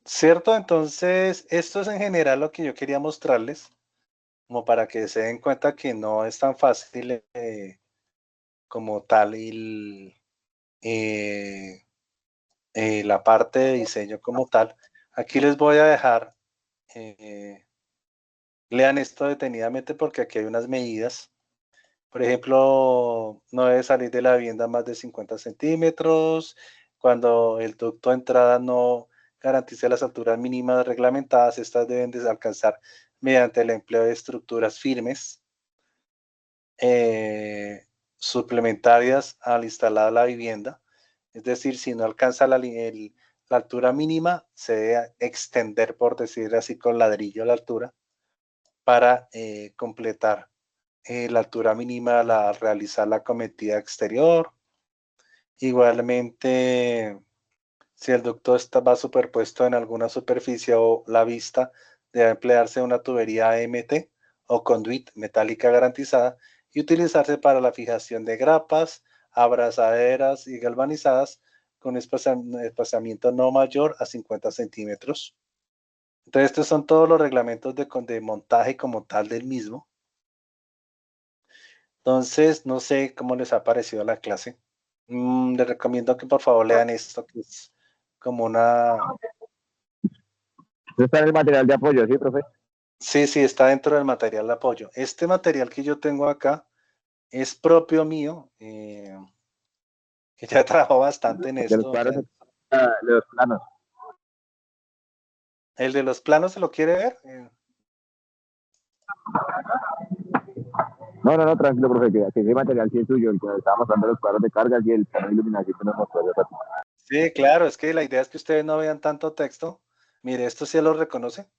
¿Cierto? Entonces, esto es en general lo que yo quería mostrarles, como para que se den cuenta que no es tan fácil como tal la parte de diseño como tal. Aquí les voy a dejar, lean esto detenidamente porque aquí hay unas medidas. Por ejemplo, no debe salir de la vivienda más de 50 centímetros. Cuando el ducto de entrada no garantice las alturas mínimas reglamentadas, estas deben de alcanzar mediante el empleo de estructuras firmes suplementarias al instalar la vivienda. Es decir, si no alcanza la altura mínima, se debe extender, por decir así, con ladrillo la altura para completar la altura mínima al realizar la cometida exterior. Igualmente, si el ducto va superpuesto en alguna superficie o la vista, debe emplearse una tubería AMT o conduit metálica garantizada y utilizarse para la fijación de grapas, abrazaderas y galvanizadas con espaciamiento no mayor a 50 centímetros. Entonces, estos son todos los reglamentos de montaje como tal del mismo. Entonces, no sé cómo les ha parecido la clase. Les recomiendo que por favor lean esto, que es como una... Eso está en el material de apoyo, ¿sí, profe? Sí, sí, está dentro del material de apoyo. Este material que yo tengo acá es propio mío, que ya trabajo bastante en De los esto. cuadros, de los planos. ¿El de los planos se lo quiere ver? No, tranquilo, profe, que ese material sí es suyo, el que estaba mostrando los cuadros de cargas y el plano de iluminación que nos mostró hace rato. Sí, claro, es que la idea es que ustedes no vean tanto texto. Mire, esto sí lo reconoce,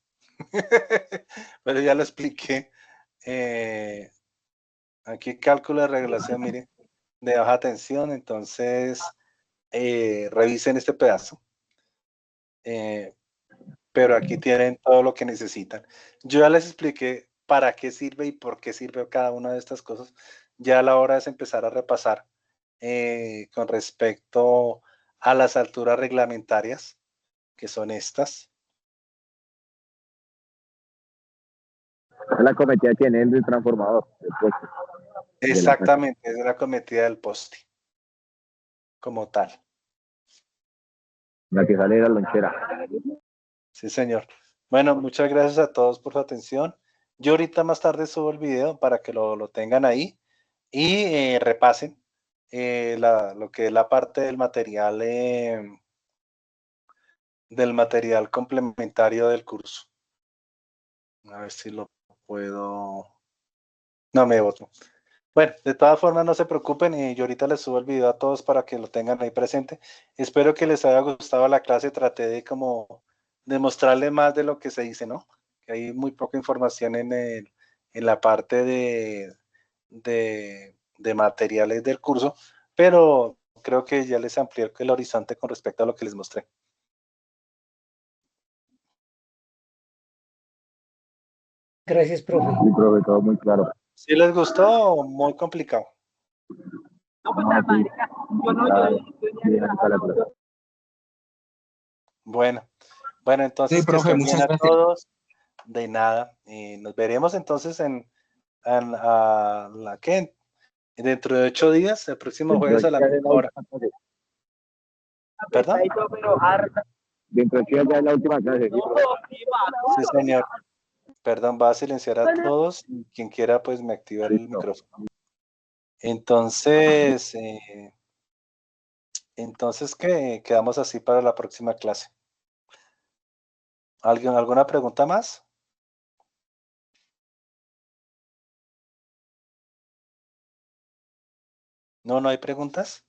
pero ya lo expliqué. Aquí cálculo de regulación, mire, de baja tensión, entonces revisen este pedazo. pero aquí tienen todo lo que necesitan. Yo ya les expliqué para qué sirve y por qué sirve cada una de estas cosas. Ya a la hora es empezar a repasar con respecto a las alturas reglamentarias, que son estas. La cometida tiene el transformador. Después, Exactamente, es la cometida del poste, como tal. la que sale de la lonchera. Sí, señor. Bueno, muchas gracias a todos por su atención. Yo ahorita más tarde subo el video para que lo tengan ahí y repasen lo que es la parte del material complementario del curso. A ver si lo puedo. No me boto. Bueno, de todas formas no se preocupen, yo ahorita les subo el video a todos para que lo tengan ahí presente. Espero que les haya gustado la clase, traté de como demostrarle más de lo que se dice, ¿no? Que hay muy poca información en la parte de materiales del curso, pero creo que ya les amplié el horizonte con respecto a lo que les mostré. Gracias, profe. Sí, profe, todo muy claro. ¿Sí les gustó o muy complicado? Bueno, entonces Sí, que profe, estén bien muchas a gracias. todos. De nada. Nos veremos entonces ¿qué? Dentro de 8 días, el próximo jueves a la misma hora. ¿Perdón? Dentro de 8 días ya es la última clase. ¿Sí, profe? Sí, señor. Perdón, va a silenciar a todos. Quien quiera, pues me activa el Listo. micrófono. Entonces, ¿qué? Quedamos así para la próxima clase. ¿Alguna pregunta más? No, no hay preguntas.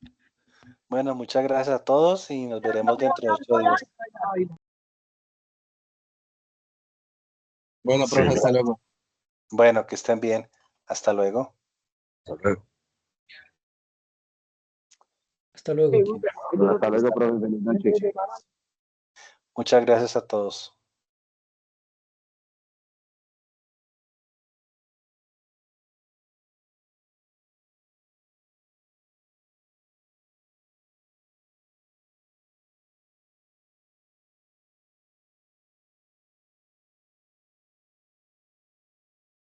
Bueno, muchas gracias a todos y nos veremos dentro de 8 días. Bueno, profe, hasta luego. Bueno, que estén bien. Hasta luego. Hasta luego. Hasta luego, profe. Feliz noche. Muchas gracias a todos.